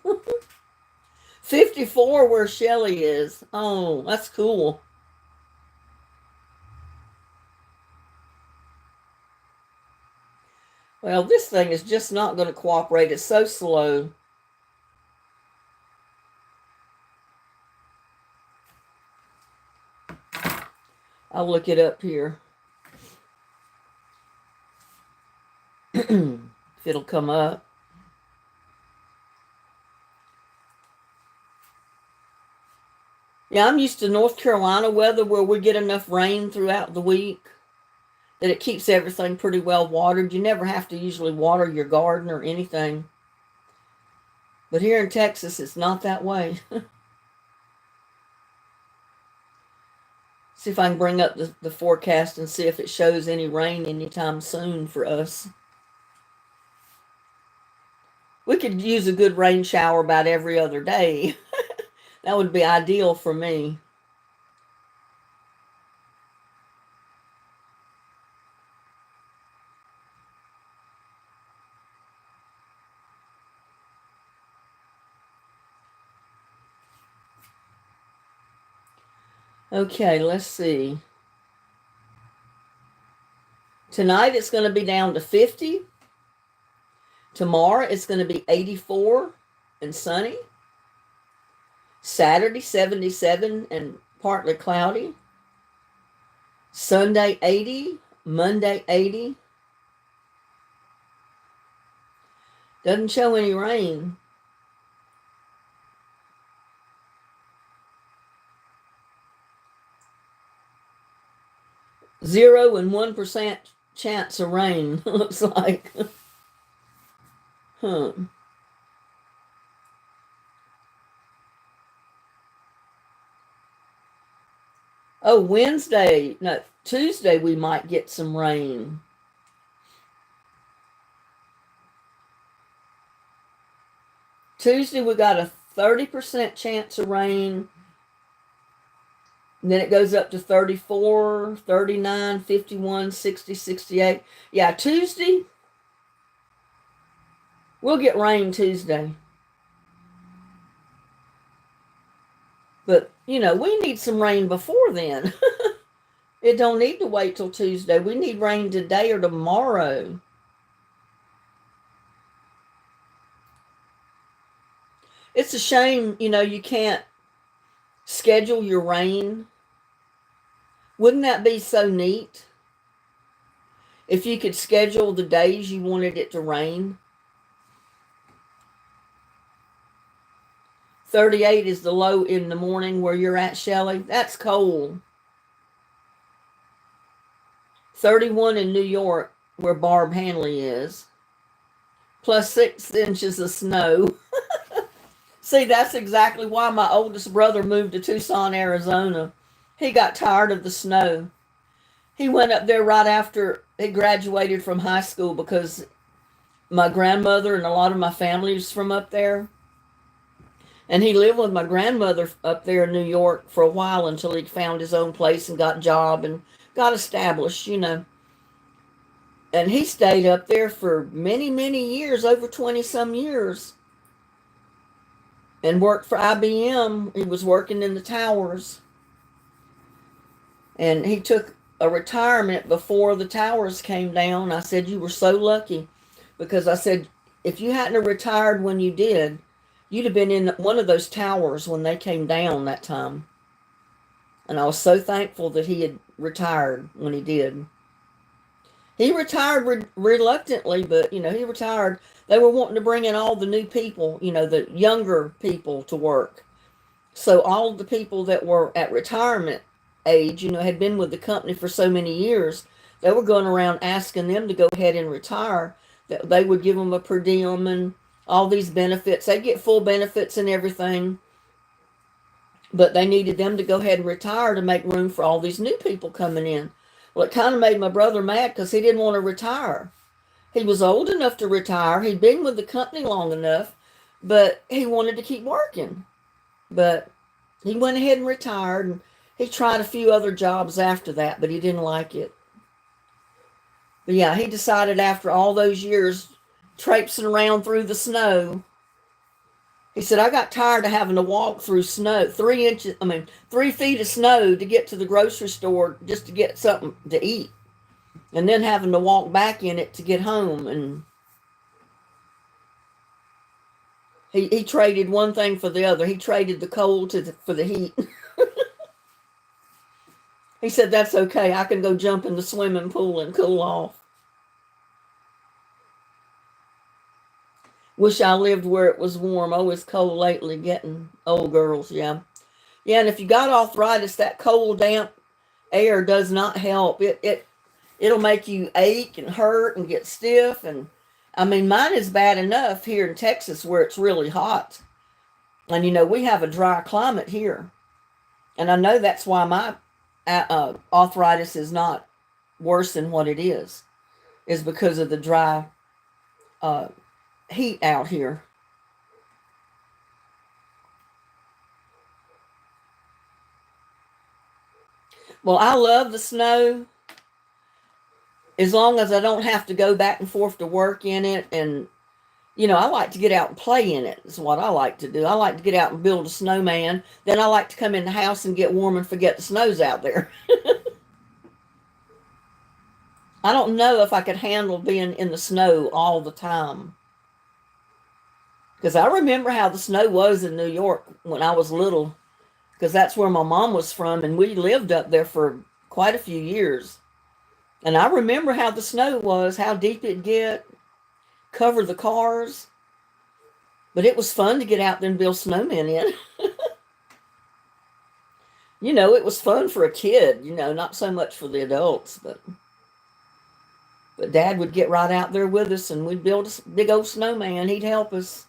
54 where Shelly is. Oh, that's cool. Well, this thing is just not going to cooperate. It's so slow. I'll look it up here. If it'll come up. Yeah, I'm used to North Carolina weather where we get enough rain throughout the week that it keeps everything pretty well watered. You never have to usually water your garden or anything. But here in Texas, it's not that way. See if I can bring up the forecast and see if it shows any rain anytime soon for us. We could use a good rain shower about every other day. That would be ideal for me. Okay, let's see. Tonight it's going to be down to 50. Tomorrow it's going to be 84 and sunny. Saturday 77 and partly cloudy. Sunday 80. Monday 80. Doesn't show any rain. Zero and 1% chance of rain, looks like. Huh. Oh, Tuesday we might get some rain. Tuesday we got a 30% chance of rain. And then it goes up to 34, 39, 51, 60, 68. Yeah, Tuesday, we'll get rain Tuesday. But, we need some rain before then. It don't need to wait till Tuesday. We need rain today or tomorrow. It's a shame, you can't schedule your rain. Wouldn't that be so neat? If you could schedule the days you wanted it to rain. 38 is the low in the morning where you're at, Shelley. That's cold. 31 in New York, where Barb Hanley is. Plus 6 inches of snow. See, that's exactly why my oldest brother moved to Tucson, Arizona. He got tired of the snow. He went up there right after he graduated from high school because my grandmother and a lot of my family was from up there. And he lived with my grandmother up there in New York for a while until he found his own place and got a job and got established, And he stayed up there for many, many years, over 20-some years. And worked for IBM. He was working in the towers. And he took a retirement before the towers came down. I said, you were so lucky. Because I said, if you hadn't retired when you did, you'd have been in one of those towers when they came down that time. And I was so thankful that he had retired when he did. He retired reluctantly, but, he retired. They were wanting to bring in all the new people, the younger people to work. So all of the people that were at retirement age, had been with the company for so many years, they were going around asking them to go ahead and retire, that they would give them a per diem and all these benefits. They get full benefits and everything, but they needed them to go ahead and retire to make room for all these new people coming in. Well, it kind of made my brother mad because he didn't want to retire. He was old enough to retire. He'd been with the company long enough, but he wanted to keep working. But he went ahead and retired, and he tried a few other jobs after that, but he didn't like it. But yeah, he decided after all those years traipsing around through the snow, he said, I got tired of having to walk through snow, 3 feet of snow to get to the grocery store just to get something to eat. And then having to walk back in it to get home. And he traded one thing for the other. He traded the cold for the heat. He said, that's okay. I can go jump in the swimming pool and cool off. Wish I lived where it was warm. Oh, it's cold lately getting old girls, yeah. Yeah, and if you got arthritis, that cold, damp air does not help. It'll make you ache and hurt and get stiff. And I mean, mine is bad enough here in Texas where it's really hot. And, we have a dry climate here. And I know that's why my arthritis is not worse than what it is because of the dry heat out here. Well, I love the snow as long as I don't have to go back and forth to work in it. And, I like to get out and play in it is what I like to do. I like to get out and build a snowman. Then I like to come in the house and get warm and forget the snow's out there. I don't know if I could handle being in the snow all the time. Because I remember how the snow was in New York when I was little. Because that's where my mom was from. And we lived up there for quite a few years. And I remember how the snow was, how deep it'd get, cover the cars. But it was fun to get out there and build snowmen in. It was fun for a kid, not so much for the adults. But Dad would get right out there with us and we'd build a big old snowman. He'd help us.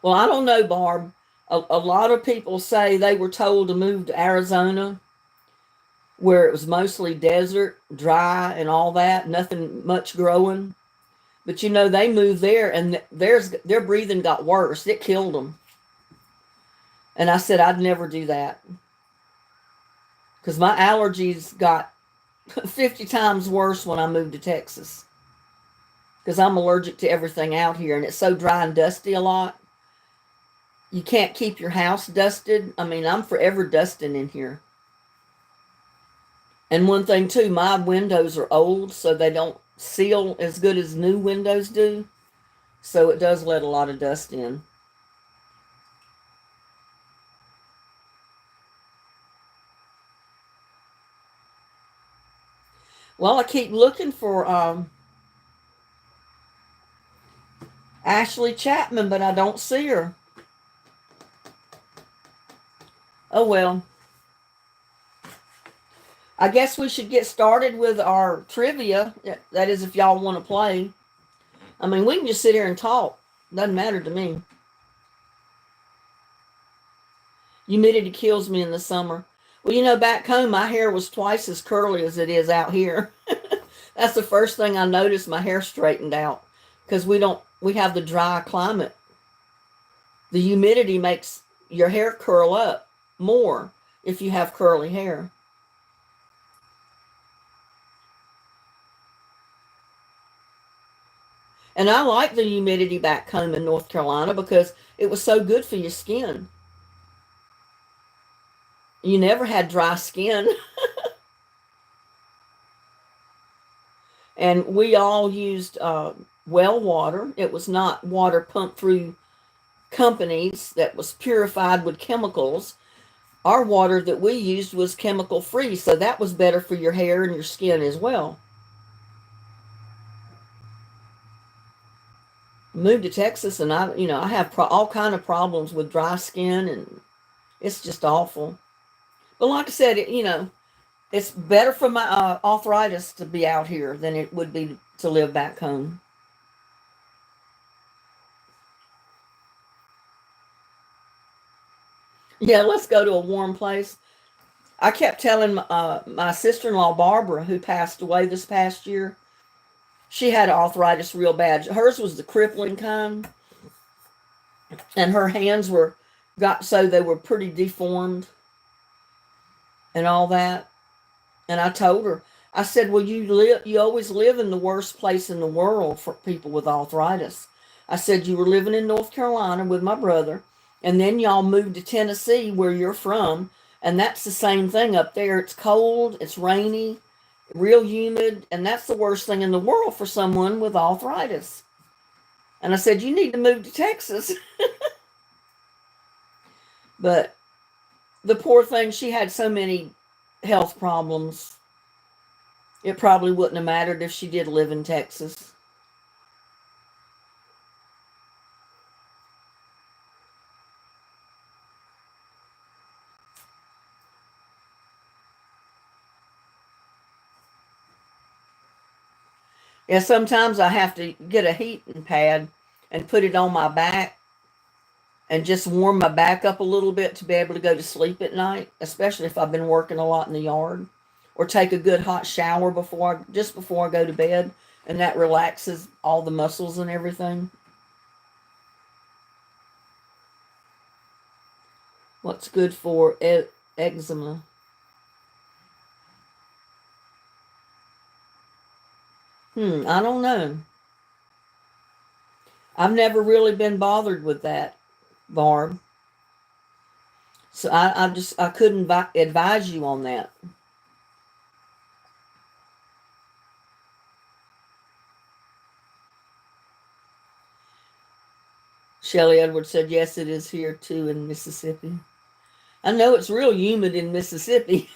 Well, I don't know, Barb. A lot of people say they were told to move to Arizona where it was mostly desert, dry, and all that, nothing much growing. But they moved there and their breathing got worse. It killed them. And I said I'd never do that because my allergies got 50 times worse when I moved to Texas because I'm allergic to everything out here and it's so dry and dusty a lot. You can't keep your house dusted. I mean, I'm forever dusting in here. And one thing too, my windows are old, so they don't seal as good as new windows do. So it does let a lot of dust in. Well, I keep looking for Ashley Chapman, but I don't see her. Oh, well. I guess we should get started with our trivia. That is, if y'all want to play. I mean, we can just sit here and talk. Doesn't matter to me. Humidity kills me in the summer. Well, back home, my hair was twice as curly as it is out here. That's the first thing I noticed. My hair straightened out because we have the dry climate. The humidity makes your hair curl up more if you have curly hair. And I like the humidity back home in North Carolina because it was so good for your skin. You never had dry skin. And we all used well water. It was not water pumped through companies that was purified with chemicals. Our water that we used was chemical free, so that was better for your hair and your skin as well. Moved to Texas and I have all kind of problems with dry skin and it's just awful. But like I said, it's better for my arthritis to be out here than it would be to live back home. Yeah, let's go to a warm place. I kept telling my sister-in-law, Barbara, who passed away this past year, she had arthritis real bad. Hers was the crippling kind. and her hands got so they were pretty deformed and all that. And I told her, I said, well, you always live in the worst place in the world for people with arthritis. I said, you were living in North Carolina with my brother, and then y'all moved to Tennessee where you're from, and that's the same thing up there. It's cold, it's rainy, real humid, and that's the worst thing in the world for someone with arthritis. And I said, you need to move to Texas. But the poor thing, she had so many health problems. It probably wouldn't have mattered if she did live in Texas. Yeah, sometimes I have to get a heating pad and put it on my back and just warm my back up a little bit to be able to go to sleep at night, especially if I've been working a lot in the yard, or take a good hot shower just before I go to bed, and that relaxes all the muscles and everything. What's good for eczema? I don't know. I've never really been bothered with that, Barb. So I couldn't advise you on that. Shelley Edwards said, yes, it is here too in Mississippi. I know it's real humid in Mississippi.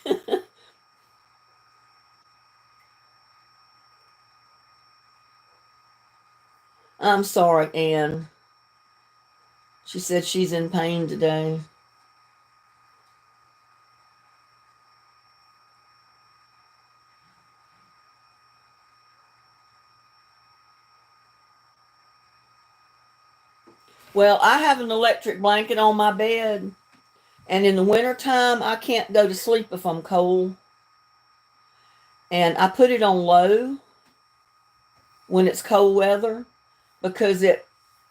I'm sorry, Anne. She said she's in pain today. Well, I have an electric blanket on my bed, and in the wintertime, I can't go to sleep if I'm cold. And I put it on low when it's cold weather because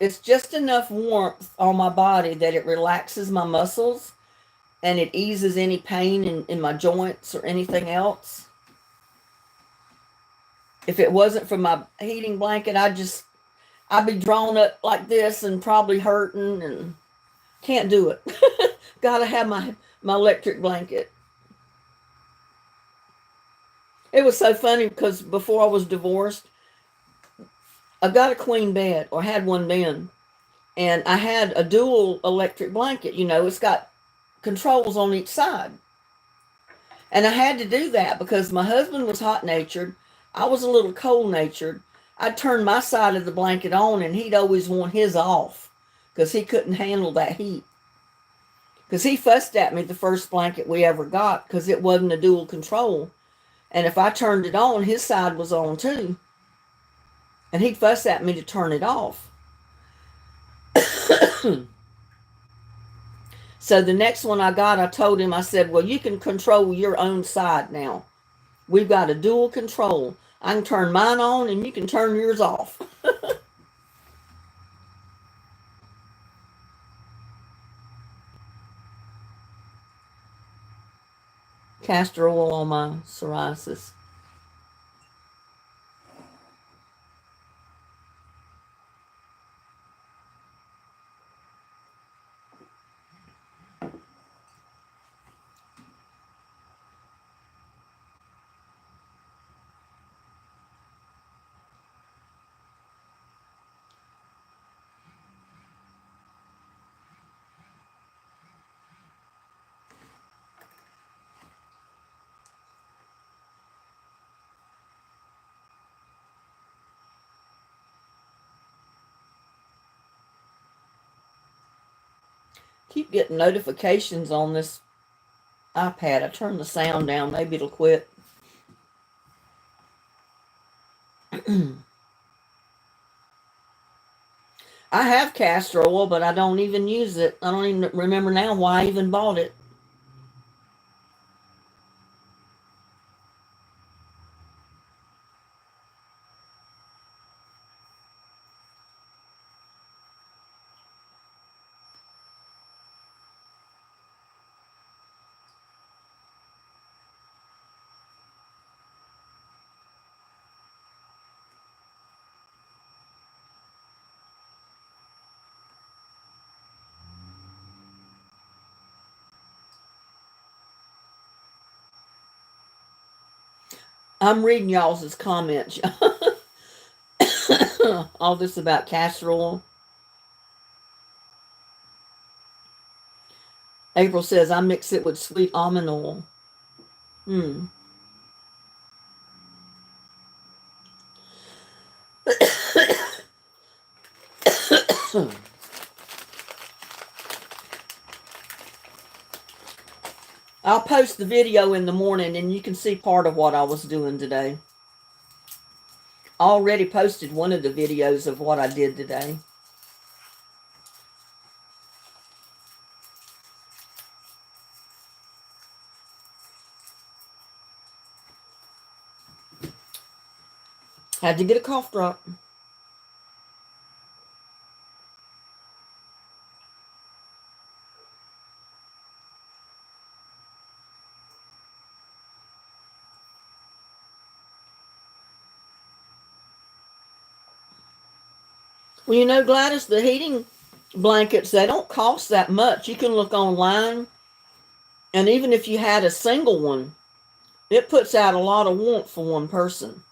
it's just enough warmth on my body that it relaxes my muscles and it eases any pain in my joints or anything else. If it wasn't for my heating blanket, I'd be drawn up like this and probably hurting and can't do it. Gotta have my electric blanket. It was so funny because before I was divorced, I got a queen bed, or had one then, and I had a dual electric blanket. It's got controls on each side. And I had to do that because my husband was hot-natured. I was a little cold-natured. I'd turn my side of the blanket on, and he'd always want his off because he couldn't handle that heat. Because he fussed at me the first blanket we ever got because it wasn't a dual control. And if I turned it on, his side was on too. And he'd fuss at me to turn it off. So the next one I got, I told him, I said, well, you can control your own side now. We've got a dual control. I can turn mine on and you can turn yours off. Castor oil on my psoriasis. Keep getting notifications on this iPad. I turned the sound down. Maybe it'll quit. I have castor oil, but I don't even use it. I don't even remember now why I even bought it. I'm reading y'all's comments. All this about castor oil. April says, I mix it with sweet almond oil. I'll post the video in the morning and you can see part of what I was doing today. I already posted one of the videos of what I did today. Had to get a cough drop. Well, you know, Gladys, the heating blankets, they don't cost that much. You can look online, and even if you had a single one, it puts out a lot of warmth for one person.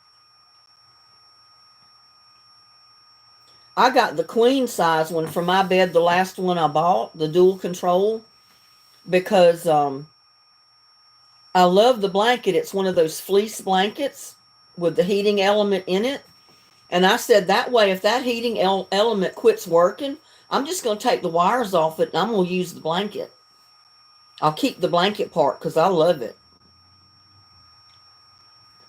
I got the queen size one for my bed, the last one I bought, the dual control, because I love the blanket. It's one of those fleece blankets with the heating element in it. And I said that way, if that heating element quits working, I'm just going to take the wires off it and I'm going to use the blanket. I'll keep the blanket part because I love it.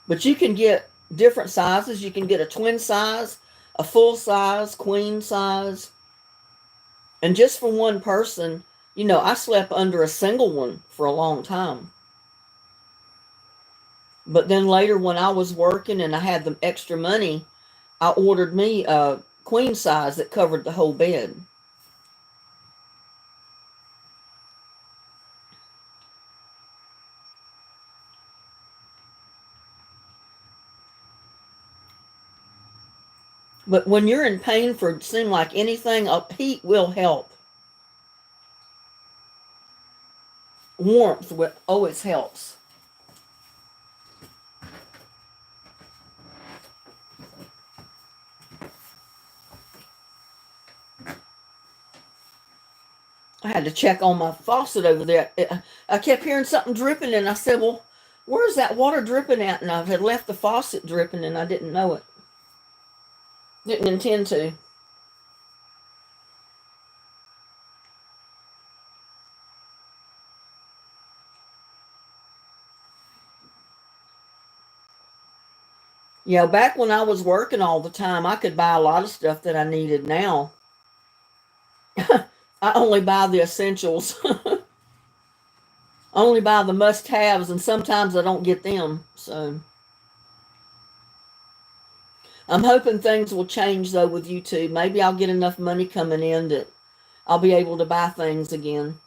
But you can get different sizes. You can get a twin size, a full size, queen size. And just for one person, you know, I slept under a single one for a long time. But then later when I was working and I had the extra money, I ordered me a queen size that covered the whole bed. But when you're in pain for it seems like anything, heat will help. Warmth always helps. I had to check on my faucet over there. I kept hearing something dripping, and I said, well, where's that water dripping at? And I had left the faucet dripping, and I didn't know it. Didn't intend to. Yeah, back when I was working all the time, I could buy a lot of stuff that I needed. Now, I only buy the essentials. I only buy the must-haves, and sometimes I don't get them. So I'm hoping things will change, though, with YouTube. Maybe I'll get enough money coming in that I'll be able to buy things again.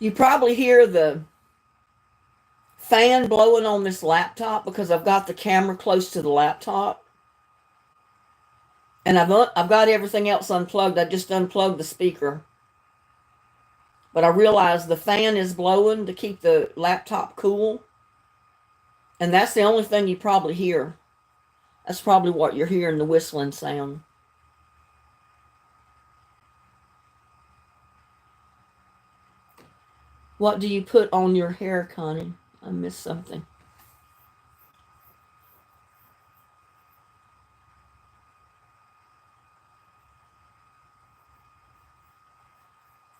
You probably hear the fan blowing on this laptop because I've got the camera close to the laptop. And I've got everything else unplugged. I just unplugged the speaker. But I realized the fan is blowing to keep the laptop cool. And that's the only thing you probably hear. That's probably what you're hearing, the whistling sound. What do you put on your hair, Connie? I missed something.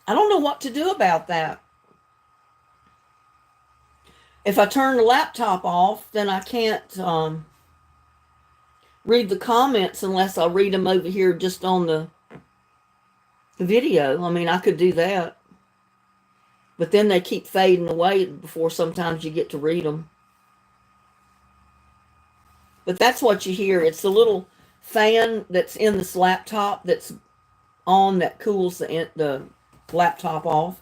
I don't know what to do about that. If I turn the laptop off, then I can't read the comments unless I read them over here just on the video. I mean, I could do that. But then they keep fading away before sometimes you get to read them. But that's what you hear. It's the little fan that's in this laptop that's on that cools the laptop off.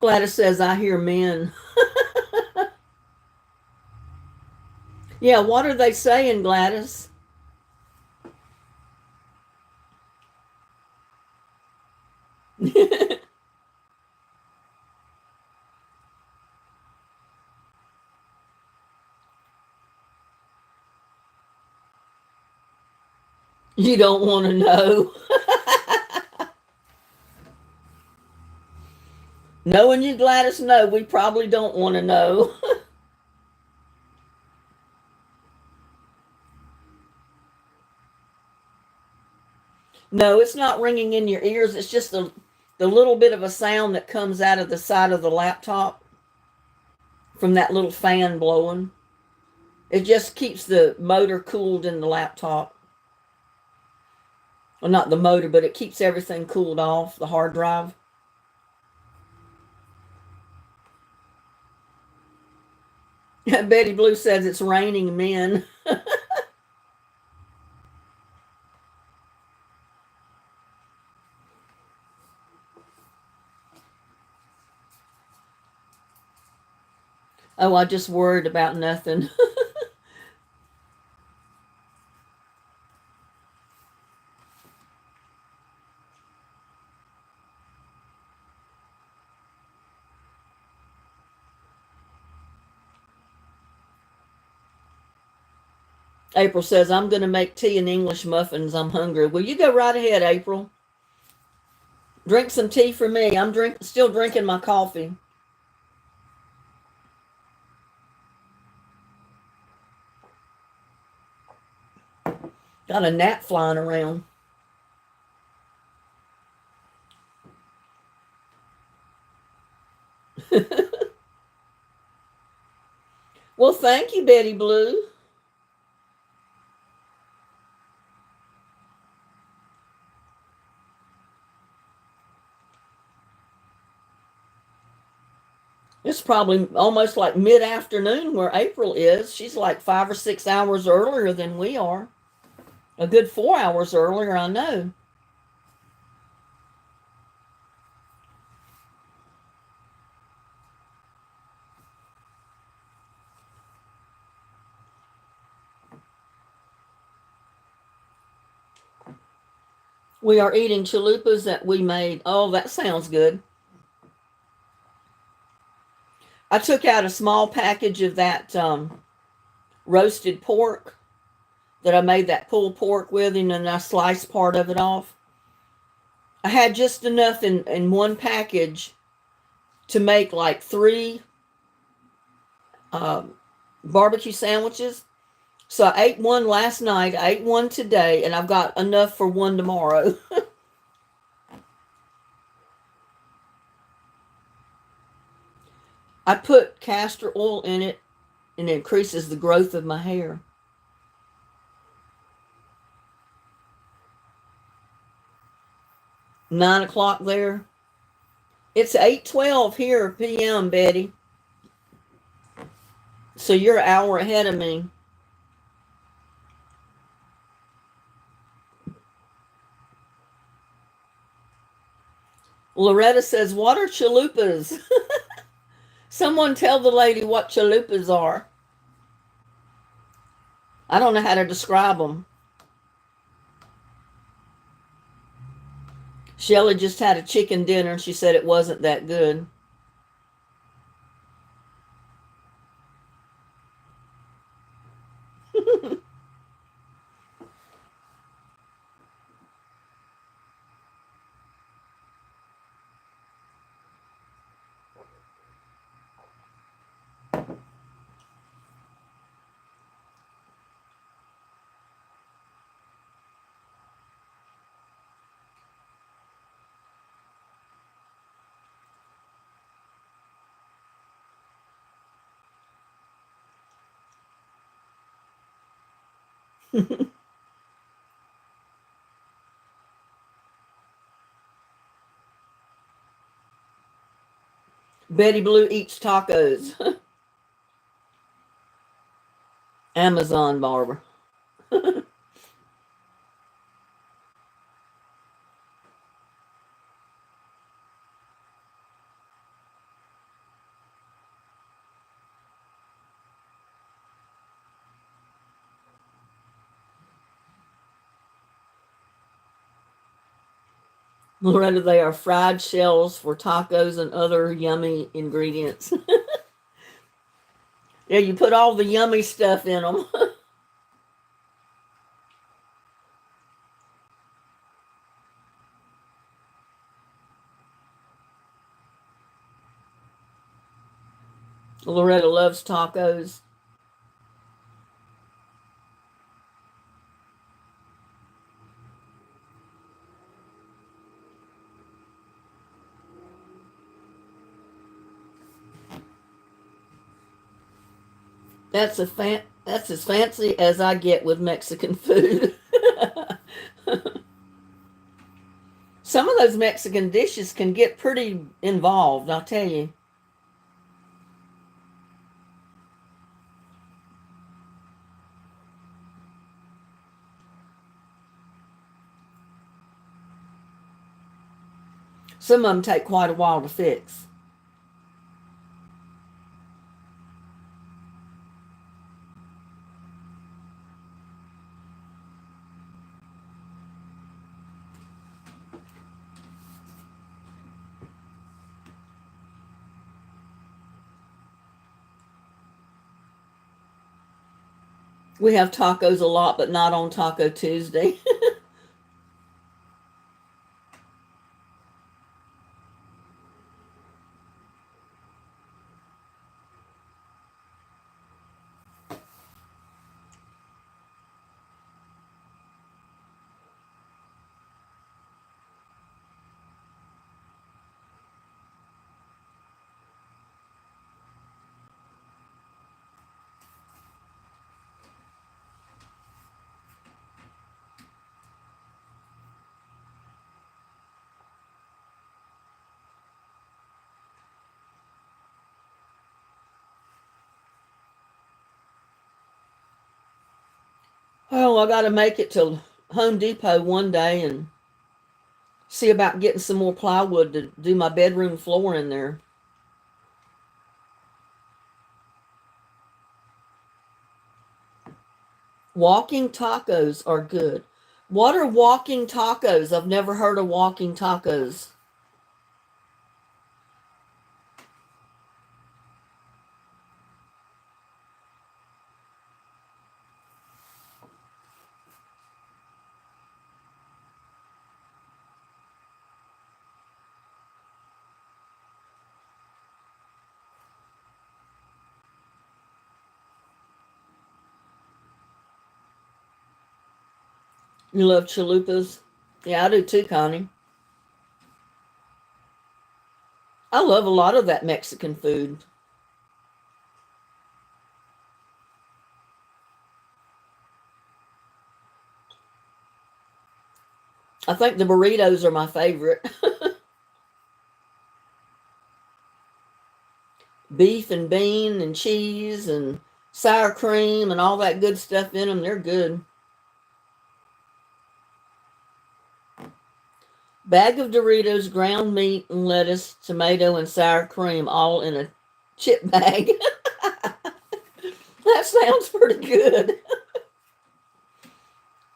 Gladys says, I hear men. Yeah, what are they saying, Gladys? You don't want to know. Knowing you, Gladys, no, we probably don't want to know. No, it's not ringing in your ears. It's just the little bit of a sound that comes out of the side of the laptop from that little fan blowing. It just keeps the motor cooled in the laptop. Well, not the motor, but it keeps everything cooled off, the hard drive. Betty Blue says it's raining men. Oh, I just worried about nothing. April says, I'm going to make tea and English muffins. I'm hungry. Well, you go right ahead, April. Drink some tea for me. I'm still drinking my coffee. Got a gnat flying around. Well, thank you, Betty Blue. It's probably almost like mid-afternoon where April is. She's like 5 or 6 hours earlier than we are. A good 4 hours earlier, I know. We are eating chalupas that we made. Oh, that sounds good. I took out a small package of that roasted pork that I made that pulled pork with, and then I sliced part of it off. I had just enough in one package to make like 3 barbecue sandwiches. So I ate one last night, I ate one today, and I've got enough for one tomorrow. I put castor oil in it, and it increases the growth of my hair. 9 o'clock there. It's 8:12 here p.m., Betty. So you're an hour ahead of me. Loretta says, what are chalupas? Someone tell the lady what chalupas are. I don't know how to describe them. Shelly just had a chicken dinner and she said it wasn't that good. Betty Blue eats tacos. Amazon, Barbara. Loretta, they are fried shells for tacos and other yummy ingredients. Yeah, you put all the yummy stuff in them. Loretta loves tacos. That's as fancy as I get with Mexican food. Some of those Mexican dishes can get pretty involved, I'll tell you. Some of them take quite a while to fix. We have tacos a lot, but not on Taco Tuesday. Oh, I got to make it to Home Depot one day and see about getting some more plywood to do my bedroom floor in there. Walking tacos are good. What are walking tacos? I've never heard of walking tacos. You love chalupas? Yeah, I do too, Connie. I love a lot of that Mexican food. I think the burritos are my favorite. Beef and bean and cheese and sour cream and all that good stuff in them. They're good. Bag of Doritos, ground meat and lettuce, tomato and sour cream, all in a chip bag. That sounds pretty good.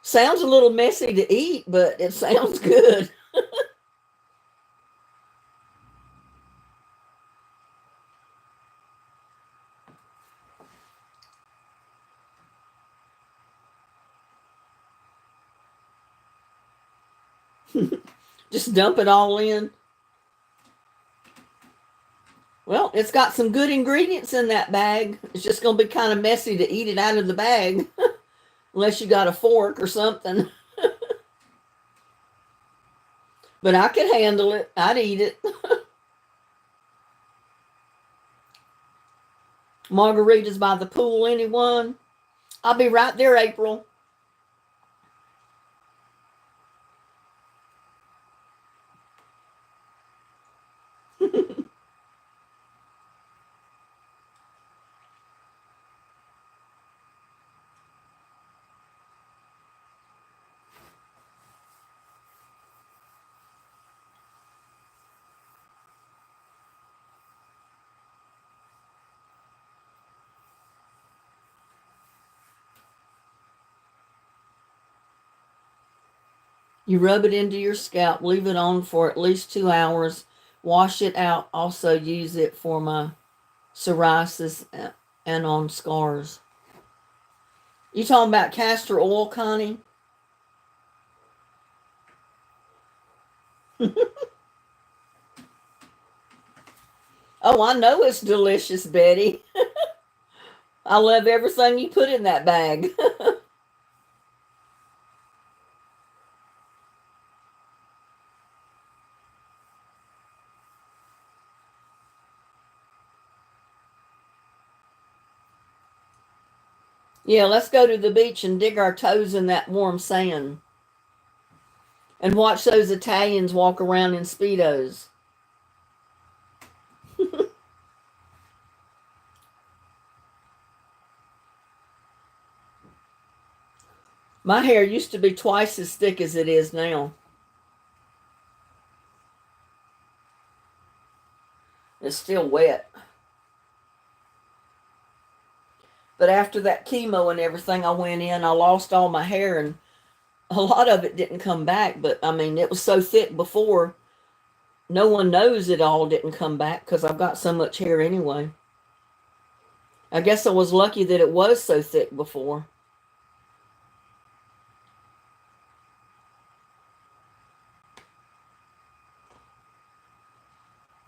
Sounds a little messy to eat, but it sounds good. Just dump it all in. Well, it's got some good ingredients in that bag. It's just going to be kind of messy to eat it out of the bag, unless you got a fork or something. But I could handle it. I'd eat it. Margaritas by the pool, anyone? I'll be right there, April. You rub it into your scalp, leave it on for at least 2 hours, wash it out. Also use it for my psoriasis and on scars. You talking about castor oil, Connie? Oh, I know it's delicious, Betty. I love everything you put in that bag. Yeah, let's go to the beach and dig our toes in that warm sand and watch those Italians walk around in Speedos. My hair used to be twice as thick as it is now. It's still wet. But after that chemo and everything, I went in, I lost all my hair, and a lot of it didn't come back. But I mean, it was so thick before, no one knows it all didn't come back because I've got so much hair anyway. I guess I was lucky that it was so thick before.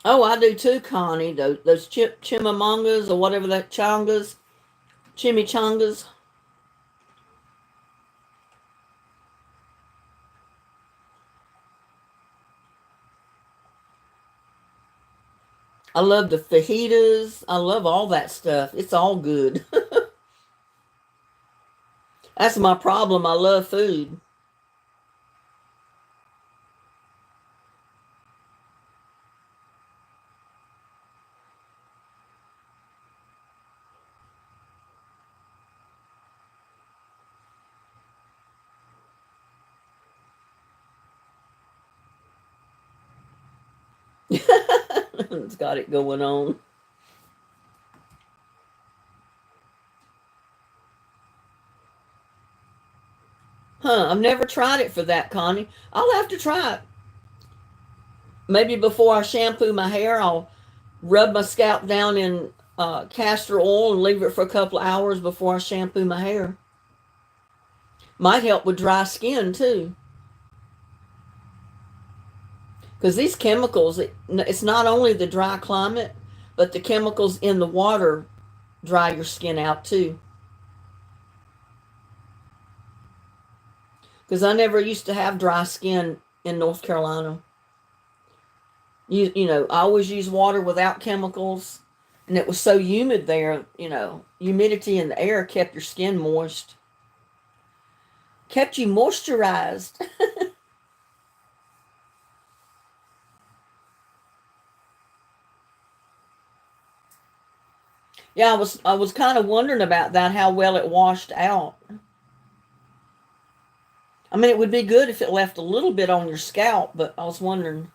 Oh, I do too, Connie. Those chimamongas or whatever that chimichangas. I love the fajitas. I love all that stuff. It's all good. That's my problem. I love food. It's got it going on. Huh, I've never tried it for that, Connie. I'll have to try it. Maybe before I shampoo my hair, I'll rub my scalp down in castor oil and leave it for a couple of hours before I shampoo my hair. Might help with dry skin too. Because these chemicals, it's not only the dry climate, but the chemicals in the water dry your skin out too. Because I never used to have dry skin in North Carolina. I always use water without chemicals, and it was so humid there. Humidity in the air kept your skin moist, kept you moisturized. Yeah, I was kind of wondering about that, how well it washed out. I mean, it would be good if it left a little bit on your scalp, but I was wondering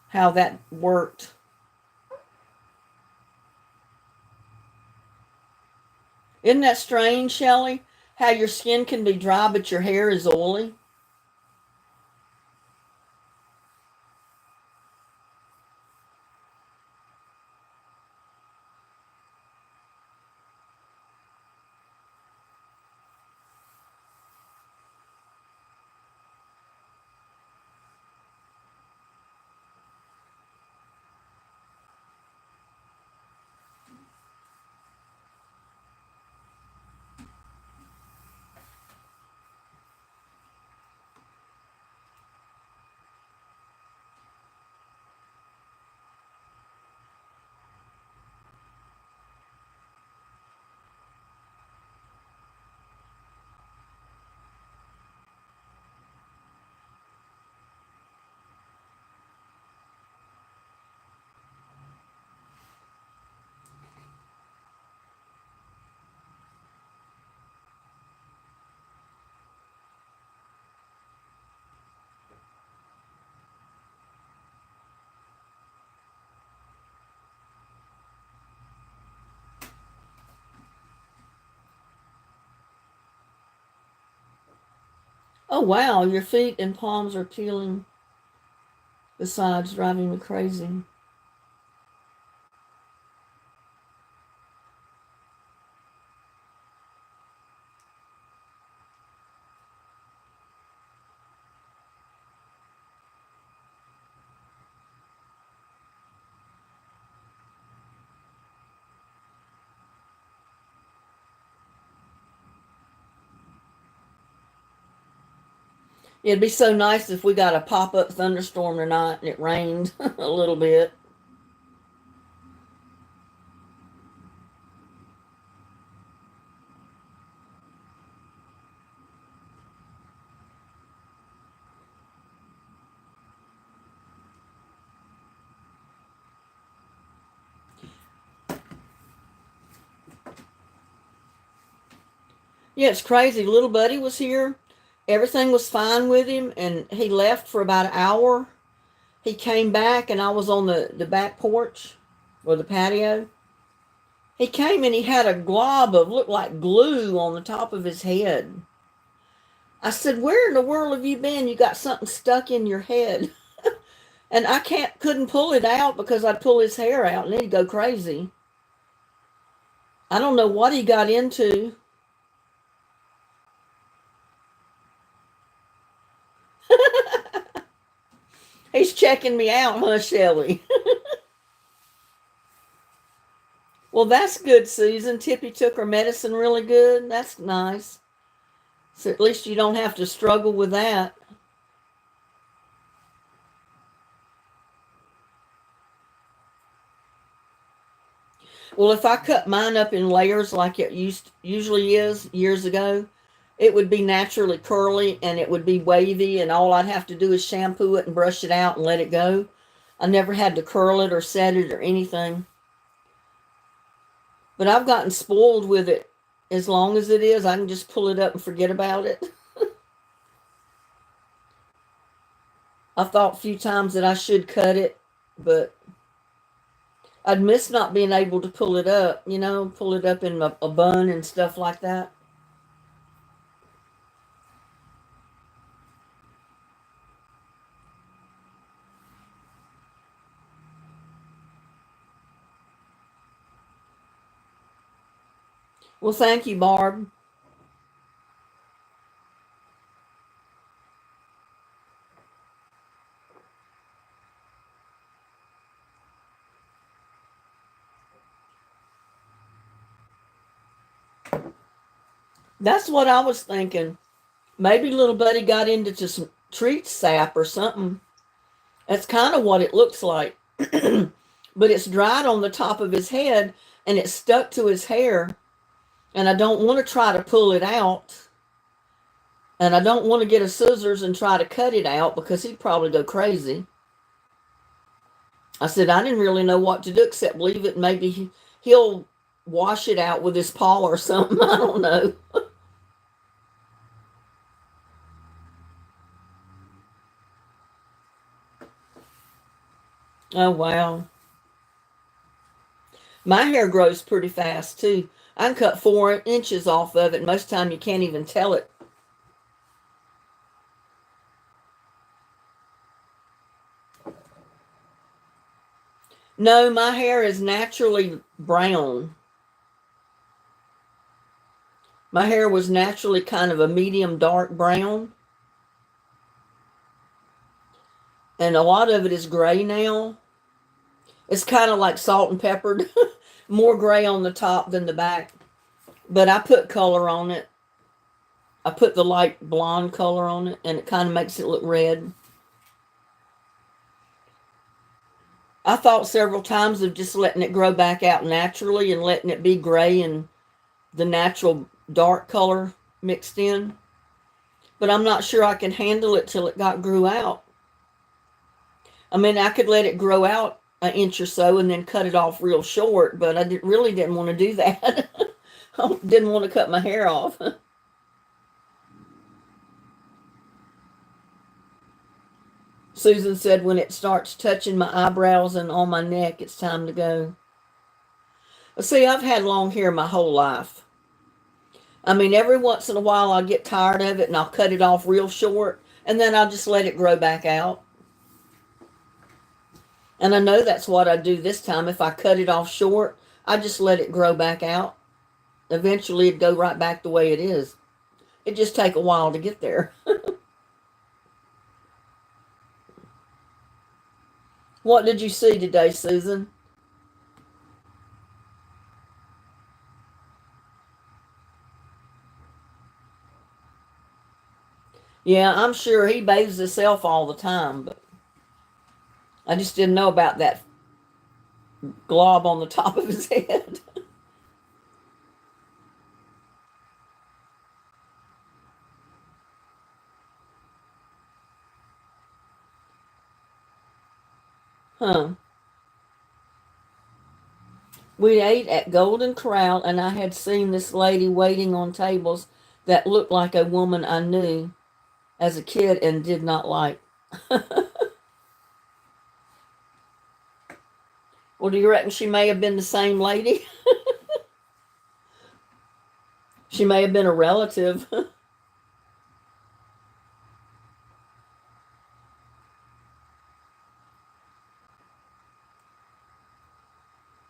how that worked. Isn't that strange, Shelley? How your skin can be dry, but your hair is oily? Oh, wow. Your feet and palms are peeling. Besides driving me crazy. It'd be so nice if we got a pop-up thunderstorm tonight and it rained a little bit. Yeah, it's crazy. Little buddy was here. Everything was fine with him, and he left for about an hour. He came back, and I was on the back porch or the patio. He came and he had a glob of looked like glue on the top of his head. I said, "Where in the world have you been? You got something stuck in your head." And I couldn't pull it out because I'd pull his hair out and he'd go crazy. I don't know what he got into. He's checking me out, huh, Shelly? Well, that's good, Susan. Tippy took her medicine really good. That's nice. So at least you don't have to struggle with that. Well, if I cut mine up in layers like it usually is years ago, it would be naturally curly and it would be wavy, and all I'd have to do is shampoo it and brush it out and let it go. I never had to curl it or set it or anything. But I've gotten spoiled with it. As long as it is, I can just pull it up and forget about it. I thought a few times that I should cut it, but I'd miss not being able to pull it up, pull it up in a bun and stuff like that. Well, thank you, Barb. That's what I was thinking. Maybe little buddy got into some treat sap or something. That's kind of what it looks like. But it's dried on the top of his head and it's stuck to his hair. And I don't want to try to pull it out. And I don't want to get a scissors and try to cut it out because he'd probably go crazy. I said, I didn't really know what to do except leave it. Maybe he'll wash it out with his paw or something. I don't know. Oh, wow. My hair grows pretty fast, too. I can cut 4 inches off of it. Most of the time you can't even tell it. No, my hair is naturally brown. My hair was naturally kind of a medium dark brown. And a lot of it is gray now. It's kind of like salt and peppered. More gray on the top than the back. But I put color on it. I put the light blonde color on it, and it kind of makes it look red. I thought several times of just letting it grow back out naturally and letting it be gray and the natural dark color mixed in. But I'm not sure I can handle it till it grew out. I mean, I could let it grow out an inch or so and then cut it off real short, but I really didn't want to do that. I didn't want to cut my hair off. Susan said when it starts touching my eyebrows and on my neck, it's time to go. See, I've had long hair my whole life. I mean, every once in a while I'll get tired of it and I'll cut it off real short and then I'll just let it grow back out. And I know that's what I do this time. If I cut it off short, I just let it grow back out. Eventually it'd go right back the way it is. It just take a while to get there. What did you see today, Susan? Yeah, I'm sure he bathes himself all the time, but I just didn't know about that glob on the top of his head. Huh. We ate at Golden Corral, and I had seen this lady waiting on tables that looked like a woman I knew as a kid and did not like. Well, do you reckon she may have been the same lady? She may have been a relative.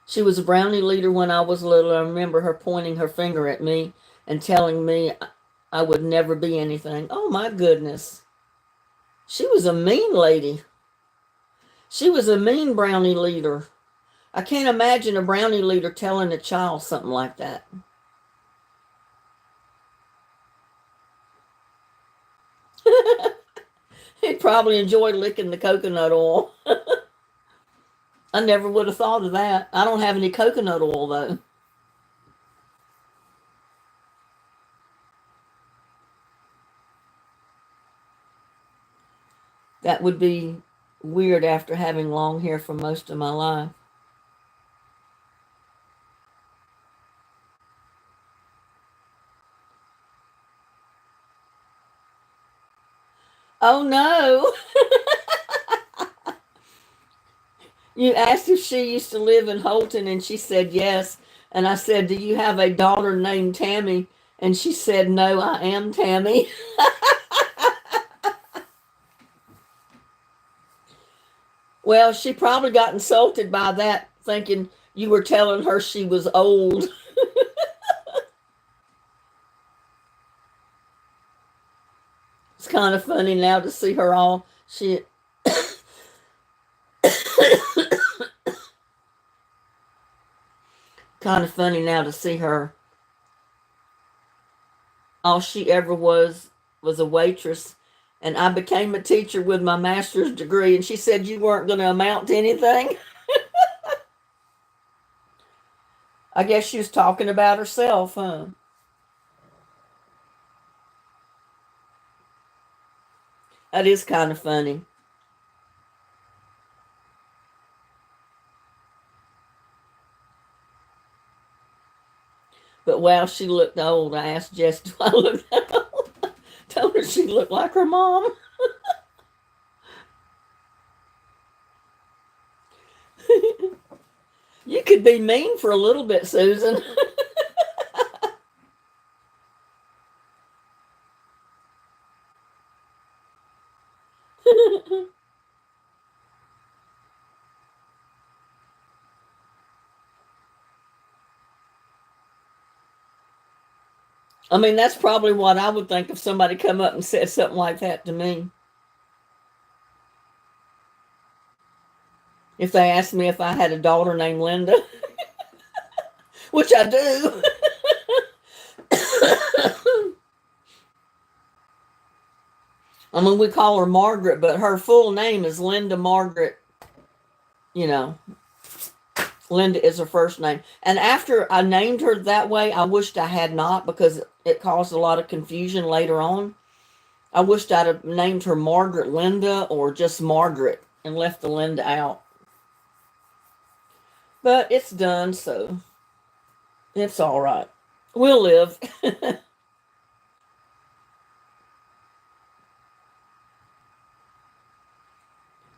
She was a brownie leader when I was little. I remember her pointing her finger at me and telling me I would never be anything. Oh my goodness. She was a mean lady. She was a mean brownie leader. I can't imagine a brownie leader telling a child something like that. He'd probably enjoy licking the coconut oil. I never would have thought of that. I don't have any coconut oil though. That would be weird after having long hair for most of my life. Oh no. You asked if she used to live in Holton and she said yes. And I said, do you have a daughter named Tammy? And she said, no, I am Tammy. Well, she probably got insulted by that, thinking you were telling her she was old. It's kind of funny now to see her all she kind of funny now to see her. All she ever was a waitress. And I became a teacher with my master's degree. And she said you weren't going to amount to anything. I guess she was talking about herself, huh? That is kind of funny. But wow, she looked old. I asked Jess, do I look that old? Told her she looked like her mom. You could be mean for a little bit, Susan. I mean, that's probably what I would think if somebody come up and said something like that to me. If they asked me if I had a daughter named Linda, which I do. I mean, we call her Margaret, but her full name is Linda Margaret. You know, Linda is her first name. And after I named her that way, I wished I had not because it caused a lot of confusion later on. I wished I'd have named her Margaret Linda or just Margaret and left the Linda out. But it's done, so it's all right. We'll live.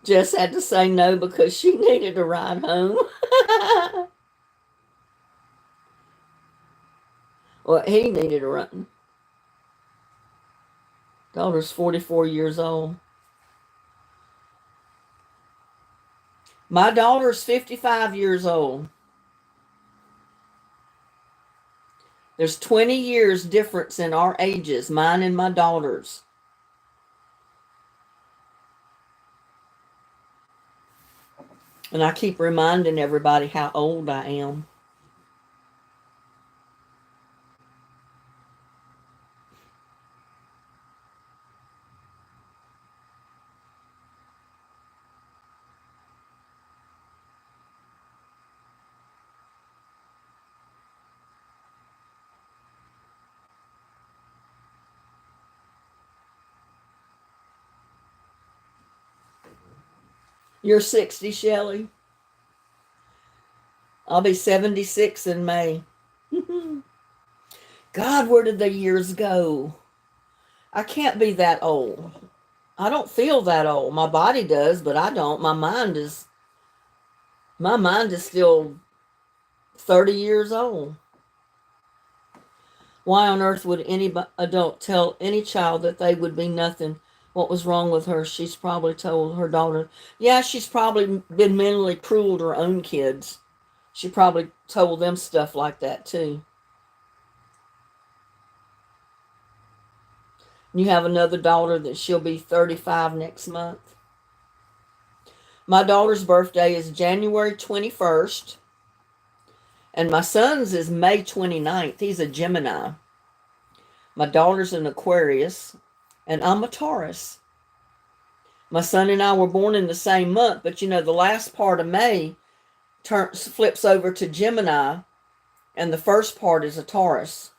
Jess had to say no because she needed a ride home. Well, he needed a run. Daughter's 44 years old. My daughter's 55 years old. There's 20 years difference in our ages, mine and my daughter's. And I keep reminding everybody how old I am. You're 60, Shelley. I'll be 76 in May. God, where did the years go? I can't be that old. I don't feel that old. My body does, but I don't. My mind is still 30 years old. Why on earth would any adult tell any child that they would be nothing? What was wrong with her? She's probably told her daughter. Yeah, she's probably been mentally cruel to her own kids. She probably told them stuff like that too. You have another daughter that she'll be 35 next month. My daughter's birthday is January 21st. And my son's is May 29th. He's a Gemini. My daughter's an Aquarius. And I'm a Taurus. My son and I were born in the same month. But the last part of May flips over to Gemini. And the first part is a Taurus.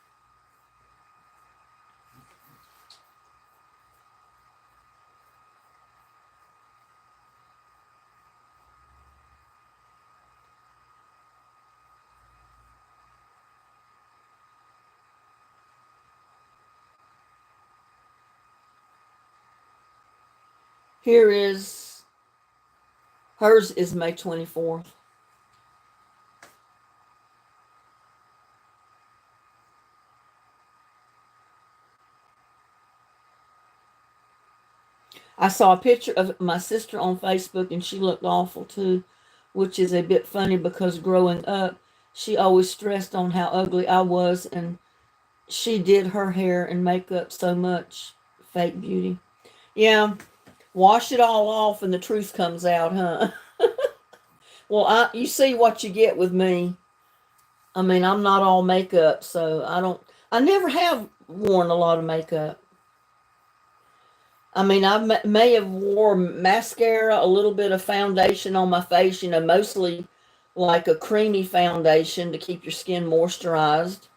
Here is, hers is May 24th. I saw a picture of my sister on Facebook and she looked awful too, which is a bit funny because growing up, she always stressed on how ugly I was and she did her hair and makeup so much. Fake beauty. Yeah. Wash it all off and the truth comes out, huh? Well, you see what you get with me. I mean, I'm not all makeup, so I never have worn a lot of makeup. I mean, I may have wore mascara, a little bit of foundation on my face, mostly like a creamy foundation to keep your skin moisturized.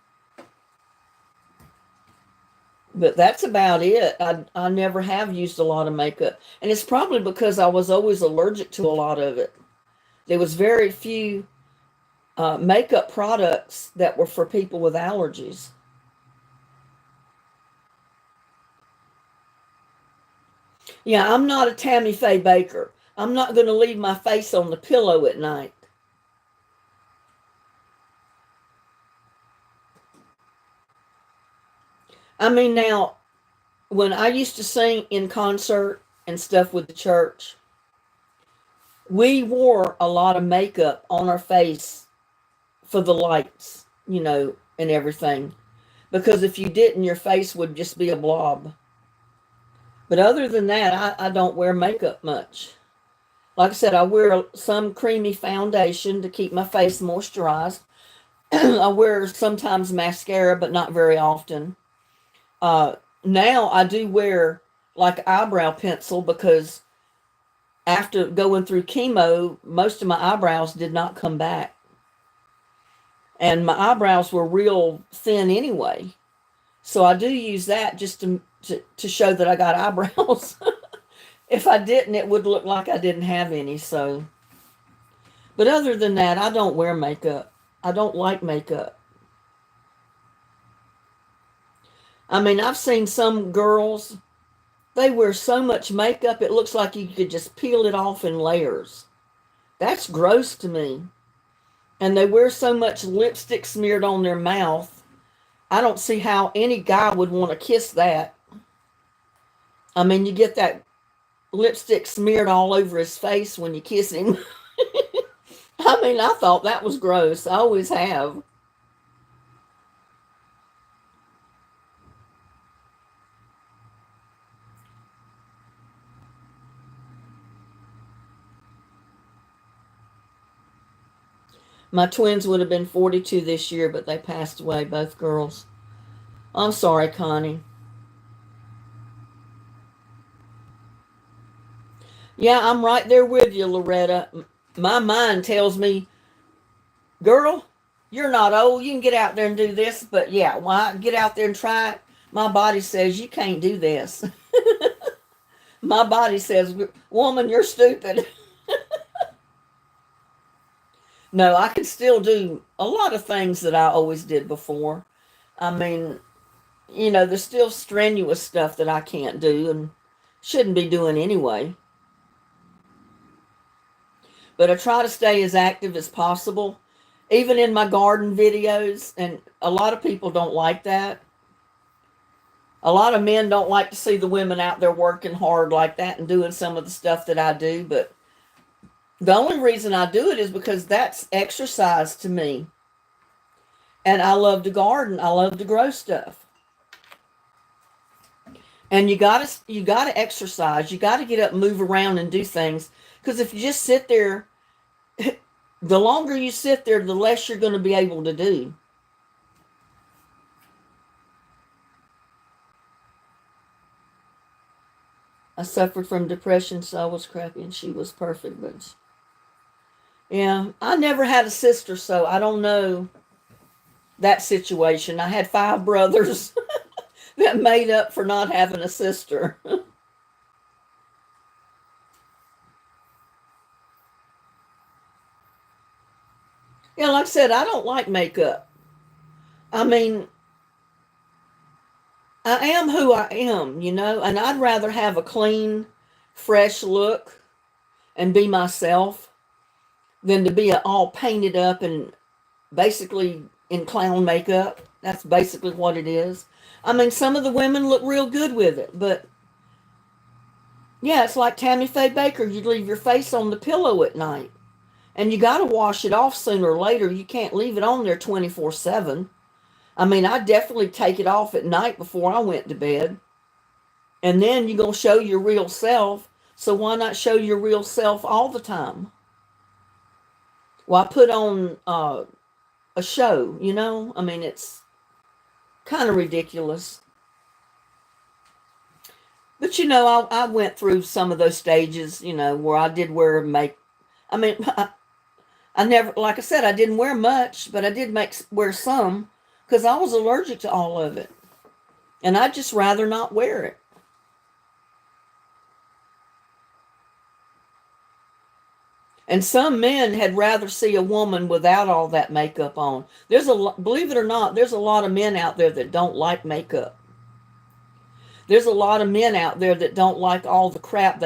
But that's about it. I never have used a lot of makeup. And it's probably because I was always allergic to a lot of it. There was very few makeup products that were for people with allergies. Yeah, I'm not a Tammy Faye Baker. I'm not going to leave my face on the pillow at night. I mean, now, when I used to sing in concert and stuff with the church, we wore a lot of makeup on our face for the lights, and everything. Because if you didn't, your face would just be a blob. But other than that, I don't wear makeup much. Like I said, I wear some creamy foundation to keep my face moisturized. I wear sometimes mascara, but not very often. Now I do wear like eyebrow pencil because after going through chemo, most of my eyebrows did not come back. And my eyebrows were real thin anyway. So I do use that just to show that I got eyebrows. If I didn't, it would look like I didn't have any. So, but other than that, I don't wear makeup. I don't like makeup. I mean, I've seen some girls, they wear so much makeup, it looks like you could just peel it off in layers. That's gross to me. And they wear so much lipstick smeared on their mouth I don't see how any guy would want to kiss that. I mean, you get that lipstick smeared all over his face when you kiss him. I mean, I thought that was gross. I always have. My twins would have been 42 this year, but they passed away, both girls. I'm sorry, Connie. Yeah, I'm right there with you, Loretta. My mind tells me, girl, you're not old. You can get out there and do this. But yeah, when I get out there and try it, my body says, you can't do this. My body says, woman, you're stupid. No, I can still do a lot of things that I always did before. I mean, there's still strenuous stuff that I can't do and shouldn't be doing anyway. But I try to stay as active as possible, even in my garden videos. And a lot of people don't like that. A lot of men don't like to see the women out there working hard like that and doing some of the stuff that I do. But the only reason I do it is because that's exercise to me. And I love to garden. I love to grow stuff. And you gotta exercise. You gotta get up and move around and do things. Because if you just sit there, the longer you sit there, the less you're going to be able to do. I suffered from depression, so I was crappy, and she was perfect. But yeah, I never had a sister, so I don't know that situation. I had 5 brothers that made up for not having a sister. Yeah, like I said, I don't like makeup. I mean, I am who I am, and I'd rather have a clean, fresh look and be myself than to be all painted up and basically in clown makeup. That's basically what it is. I mean, some of the women look real good with it, but yeah, it's like Tammy Faye Baker. You leave your face on the pillow at night, and you got to wash it off sooner or later. You can't leave it on there 24/7. I mean, I definitely take it off at night before I went to bed. And then you're going to show your real self. So why not show your real self all the time? Well, I put on a show, I mean, it's kind of ridiculous. But, I went through some of those stages, where I did wear make. I mean, I never, like I said, I didn't wear much, but I did wear some because I was allergic to all of it. And I'd just rather not wear it. And some men had rather see a woman without all that makeup on. Believe it or not, there's a lot of men out there that don't like makeup. There's a lot of men out there that don't like all the crap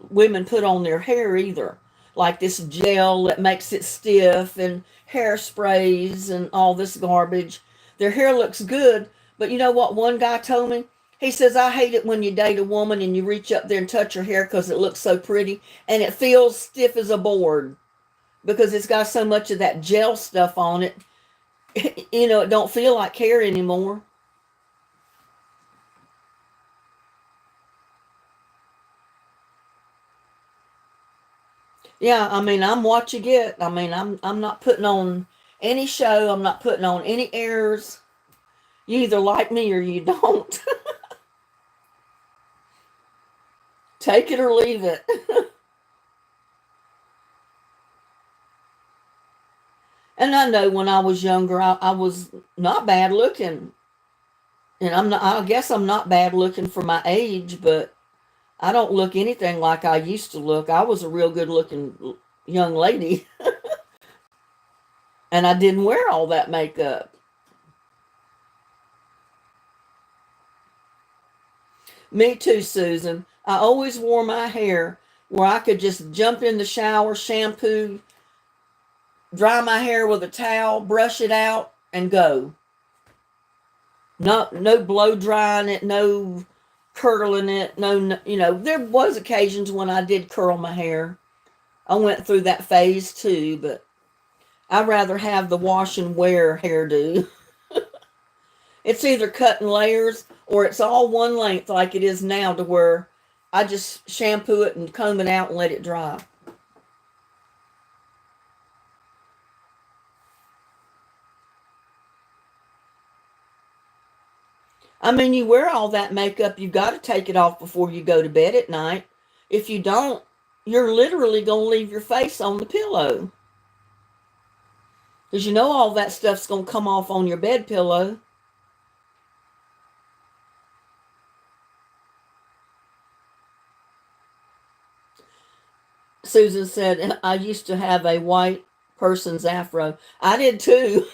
women put on their hair either. Like this gel that makes it stiff and hairsprays and all this garbage. Their hair looks good, but you know what one guy told me? He says, I hate it when you date a woman and you reach up there and touch her hair because it looks so pretty and it feels stiff as a board because it's got so much of that gel stuff on it. It don't feel like hair anymore. Yeah, I mean, I'm what you get. I mean, I'm not putting on any show. I'm not putting on any airs. You either like me or you don't. Take it or leave it. And I know when I was younger, I was not bad looking. And I guess I'm not bad looking for my age, but I don't look anything like I used to look. I was a real good looking young lady. And I didn't wear all that makeup. Me too, Susan. I always wore my hair where I could just jump in the shower, shampoo, dry my hair with a towel, brush it out, and go. No blow drying it, no curling it, there was occasions when I did curl my hair. I went through that phase too, but I'd rather have the wash and wear hairdo. It's either cut in layers or it's all one length like it is now, to where I just shampoo it and comb it out and let it dry. I mean, you wear all that makeup, you've got to take it off before you go to bed at night. If you don't, you're literally going to leave your face on the pillow. Because all that stuff's going to come off on your bed pillow. Susan said, I used to have a white person's afro. I did too.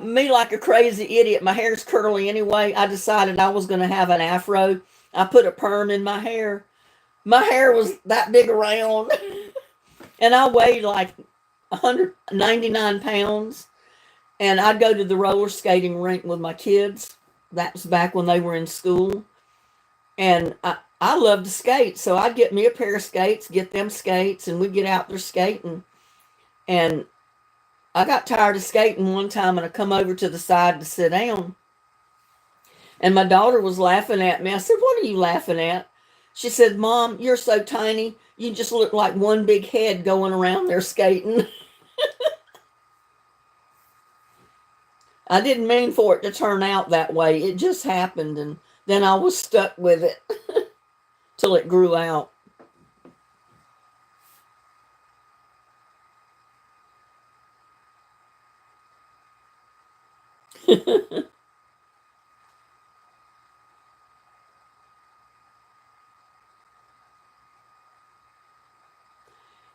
Me like a crazy idiot. My hair's curly anyway. I decided I was going to have an afro. I put a perm in my hair. My hair was that big around. And I weighed like 199 pounds. And I'd go to the roller skating rink with my kids. That was back when they were in school. And I loved to skate. So I'd get me a pair of skates, get them skates, and we'd get out there skating. And I got tired of skating one time, and I come over to the side to sit down. And my daughter was laughing at me. I said, "What are you laughing at?" She said, "Mom, you're so tiny. You just look like one big head going around there skating." I didn't mean for it to turn out that way. It just happened, and then I was stuck with it till it grew out.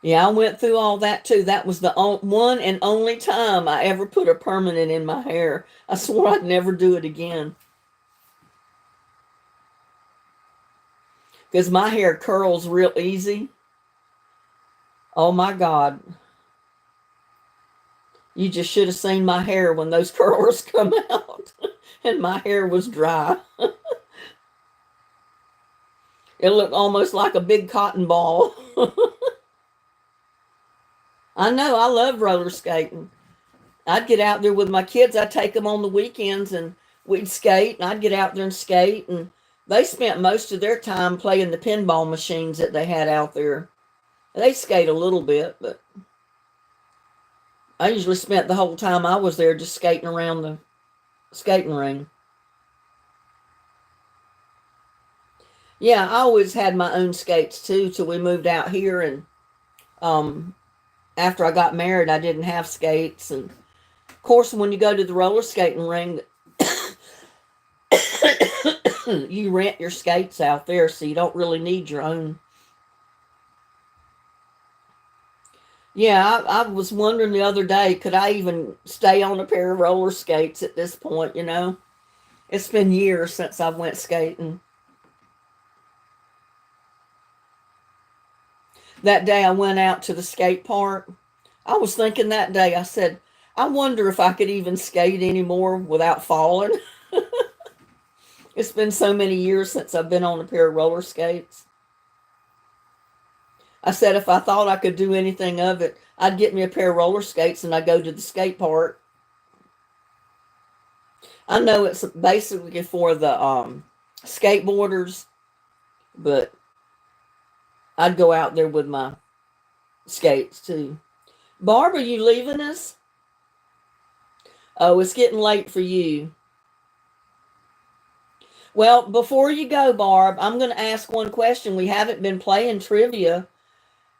Yeah, I went through all that too. That was the one and only time I ever put a permanent in my hair. I swore I'd never do it again. Because my hair curls real easy. Oh my God. You just should have seen my hair when those curlers come out. And my hair was dry. It looked almost like a big cotton ball. I know, I love roller skating. I'd get out there with my kids. I'd take them on the weekends and we'd skate, and I'd get out there and skate. And they spent most of their time playing the pinball machines that they had out there. They skate a little bit, but I usually spent the whole time I was there just skating around the skating ring. Yeah, I always had my own skates too till we moved out here, and after I got married, I didn't have skates. And of course, when you go to the roller skating ring, you rent your skates out there, so you don't really need your own. Yeah, I was wondering the other day, could I even stay on a pair of roller skates at this point, It's been years since I went skating. That day I went out to the skate park. I was thinking that day, I said, I wonder if I could even skate anymore without falling. It's been so many years since I've been on a pair of roller skates. I said if I thought I could do anything of it, I'd get me a pair of roller skates and I'd go to the skate park. I know it's basically for the skateboarders, but I'd go out there with my skates too. Barb, are you leaving us? Oh, it's getting late for you. Well, before you go, Barb, I'm going to ask one question. We haven't been playing trivia,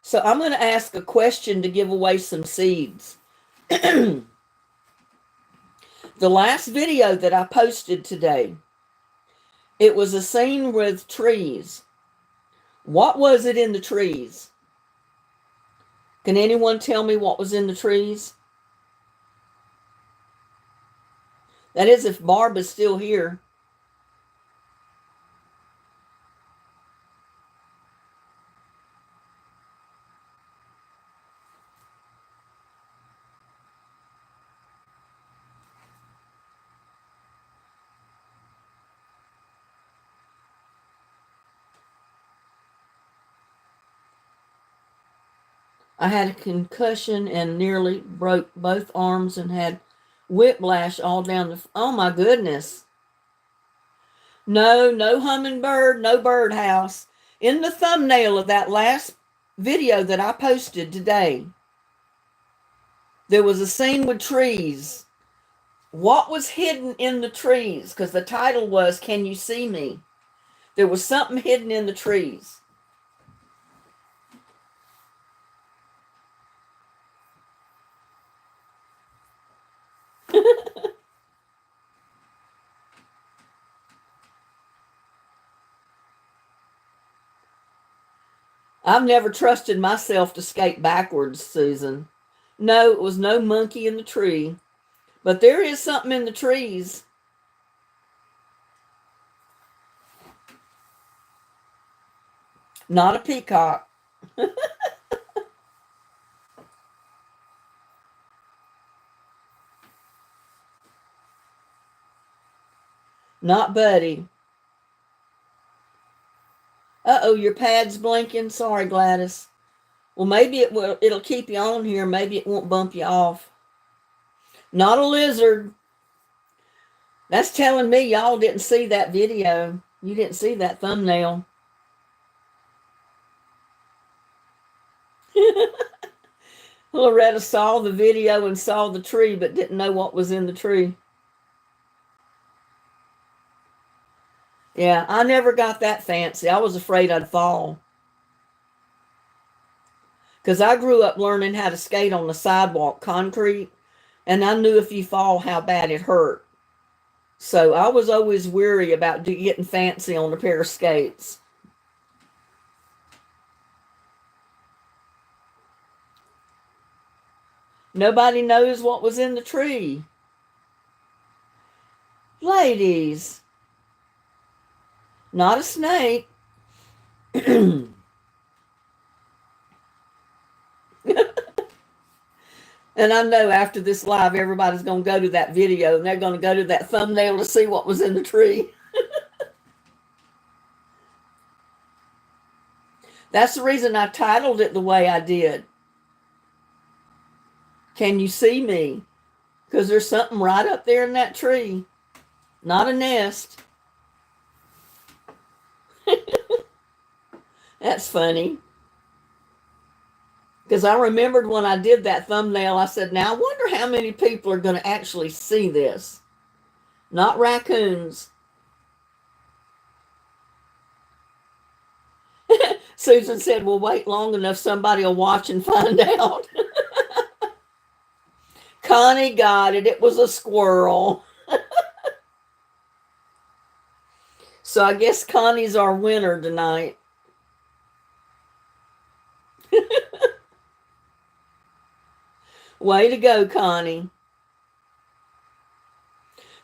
so I'm going to ask a question to give away some seeds. The last video that I posted today, it was a scene with trees. What was it in the trees? Can anyone tell me what was in the trees? That is, if Barb is still here. I had a concussion and nearly broke both arms and had whiplash all down the... Oh, my goodness. No, no hummingbird, no birdhouse. In the thumbnail of that last video that I posted today, there was a scene with trees. What was hidden in the trees? Because the title was, Can You See Me? There was something hidden in the trees. I've never trusted myself to skate backwards, Susan. No, it was no monkey in the tree. But there is something in the trees. Not a peacock. Not Buddy. Uh-oh, your pad's blinking. Sorry, Gladys. Well, maybe it'll keep you on here. Maybe it won't bump you off. Not a lizard. That's telling me y'all didn't see that video. You didn't see that thumbnail. Loretta saw the video and saw the tree, but didn't know what was in the tree. Yeah, I never got that fancy. I was afraid I'd fall. Because I grew up learning how to skate on the sidewalk, concrete, and I knew if you fall, how bad it hurt. So I was always weary about getting fancy on a pair of skates. Nobody knows what was in the tree. Ladies, not a snake. And I know after this live, everybody's going to go to that video and they're going to go to that thumbnail to see what was in the tree. That's the reason I titled it the way I did. Can you see me? Because there's something right up there in that tree. Not a nest. That's funny. Because I remembered when I did that thumbnail, I said, now I wonder how many people are going to actually see this. Not raccoons. Susan said, well, wait long enough, somebody will watch and find out. Connie got it. It was a squirrel. So I guess Connie's our winner tonight. Way to go, Connie.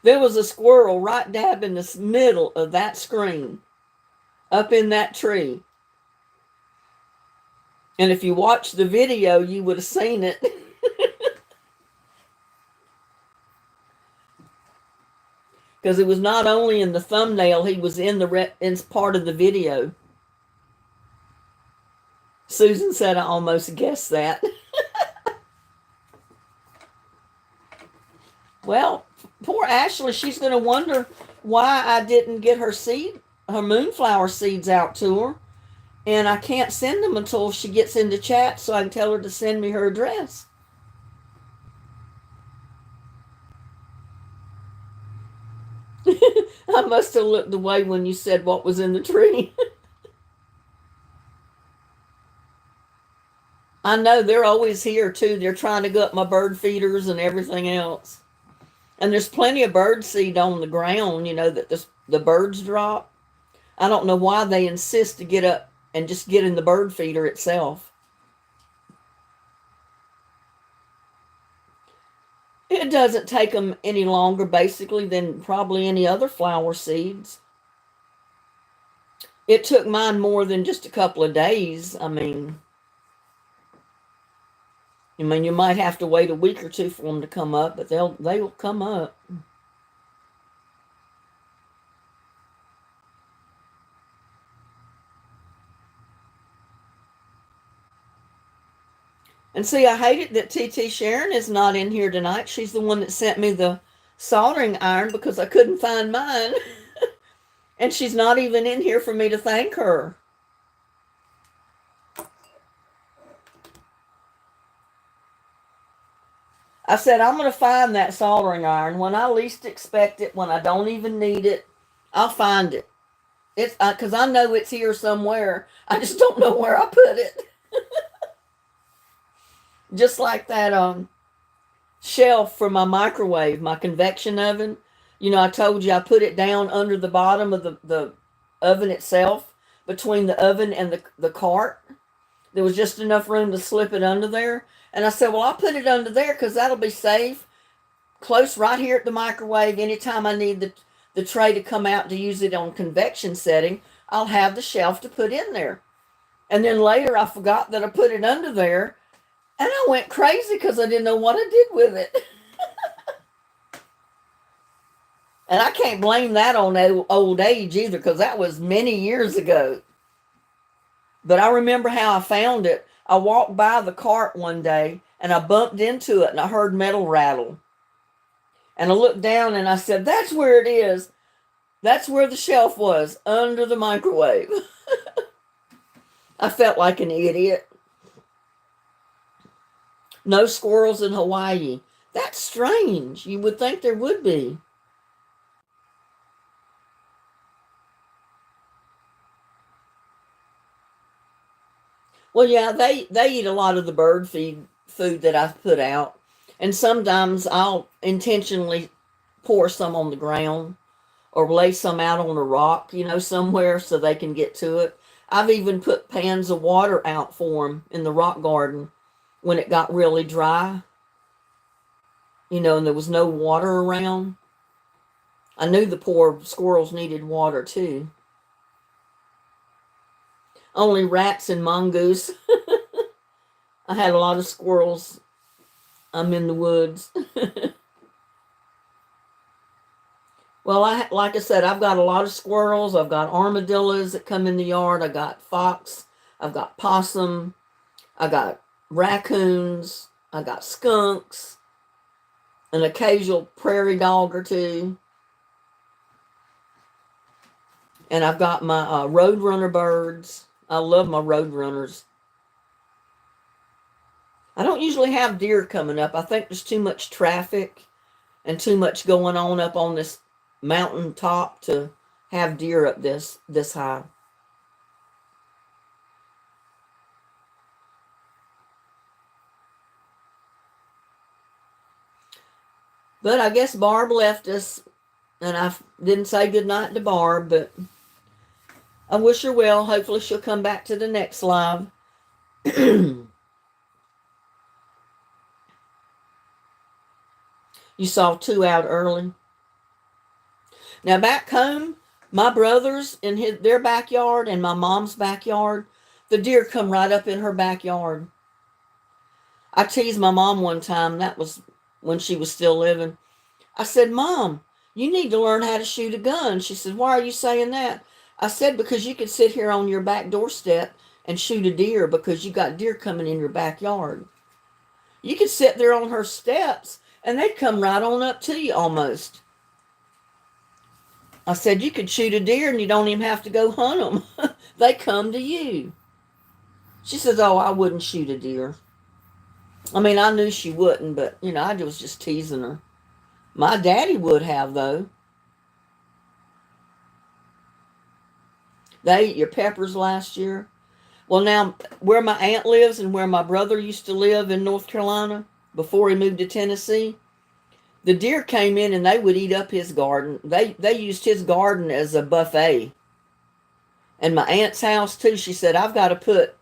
There was a squirrel right dab in the middle of that screen, up in that tree. And if you watched the video, you would have seen it. Because it was not only in the thumbnail, he was in part of the video. Susan said, I almost guessed that. Well, poor Ashley, she's going to wonder why I didn't get her moonflower seeds out to her. And I can't send them until she gets into chat so I can tell her to send me her address. I must have looked away when you said what was in the tree. I know they're always here too. They're trying to go up my bird feeders and everything else. And there's plenty of bird seed on the ground, that the birds drop. I don't know why they insist to get up and just get in the bird feeder itself. It doesn't take them any longer, basically, than probably any other flower seeds. It took mine more than just a couple of days. I mean, you might have to wait a week or two for them to come up, but they will come up. And see, I hate it that TT Sharon is not in here tonight. She's the one that sent me the soldering iron because I couldn't find mine. And she's not even in here for me to thank her. I said, I'm going to find that soldering iron when I least expect it, when I don't even need it. I'll find it. It's because I know it's here somewhere. I just don't know where I put it. Just like that shelf for my microwave, my convection oven. You know, I told you I put it down under the bottom of the oven itself, between the oven and the cart. There was just enough room to slip it under there. And I said, well, I'll put it under there because that'll be safe. Close right here at the microwave. Anytime I need the tray to come out to use it on convection setting, I'll have the shelf to put in there. And then later I forgot that I put it under there. And I went crazy because I didn't know what I did with it. And I can't blame that on old age either, because that was many years ago. But I remember how I found it. I walked by the cart one day and I bumped into it and I heard metal rattle. And I looked down and I said, that's where it is. That's where the shelf was, under the microwave. I felt like an idiot. No squirrels in Hawaii. That's strange. You would think there would be. Well, yeah, they eat a lot of the bird food that I put out. And sometimes I'll intentionally pour some on the ground or lay some out on a rock, you know, somewhere so they can get to it. I've even put pans of water out for them in the rock garden when it got really dry, you know, and there was no water around. I knew the poor squirrels needed water too. Only rats and mongoose. I had a lot of squirrels. I'm in the woods. Well, like I said, I've got a lot of squirrels. I've got armadillos that come in the yard. I got fox. I've got possum. I got raccoons. I got skunks. An occasional prairie dog or two. And I've got my roadrunner birds. I love my roadrunners. I don't usually have deer coming up. I think there's too much traffic and too much going on up on this mountain top to have deer up this high. But I guess Barb left us, and I didn't say goodnight to Barb, but I wish her well. Hopefully she'll come back to the next live. You saw 2 out early. Now back home, my brothers in their backyard and my mom's backyard, the deer come right up in her backyard. I teased my mom one time, that was when she was still living. I said, Mom, you need to learn how to shoot a gun. She said, why are you saying that? I said, because you could sit here on your back doorstep and shoot a deer because you got deer coming in your backyard. You could sit there on her steps and they'd come right on up to you almost. I said, you could shoot a deer and you don't even have to go hunt them. They come to you. She says, oh, I wouldn't shoot a deer. I mean, I knew she wouldn't, but, you know, I was just teasing her. My daddy would have, though. They ate your peppers last year. Well, now, where my aunt lives and where my brother used to live in North Carolina before he moved to Tennessee, the deer came in and they would eat up his garden. They used his garden as a buffet. And my aunt's house, too, she said, I've got to put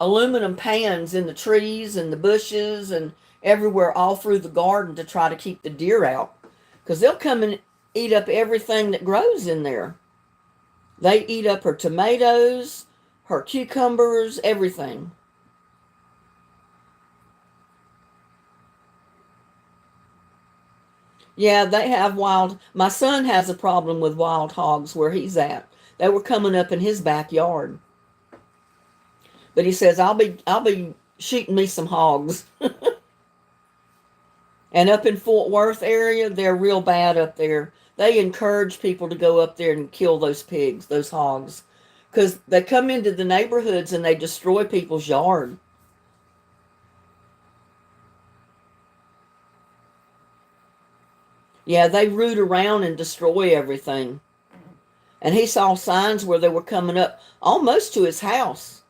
aluminum pans in the trees and the bushes and everywhere all through the garden to try to keep the deer out. Because they'll come and eat up everything that grows in there. They eat up her tomatoes, her cucumbers, everything. Yeah, they have my son has a problem with wild hogs where he's at. They were coming up in his backyard. But he says, I'll be shooting me some hogs. And up in Fort Worth area, they're real bad up there. They encourage people to go up there and kill those pigs, those hogs, because they come into the neighborhoods and they destroy people's yard. Yeah, they root around and destroy everything. And he saw signs where they were coming up almost to his house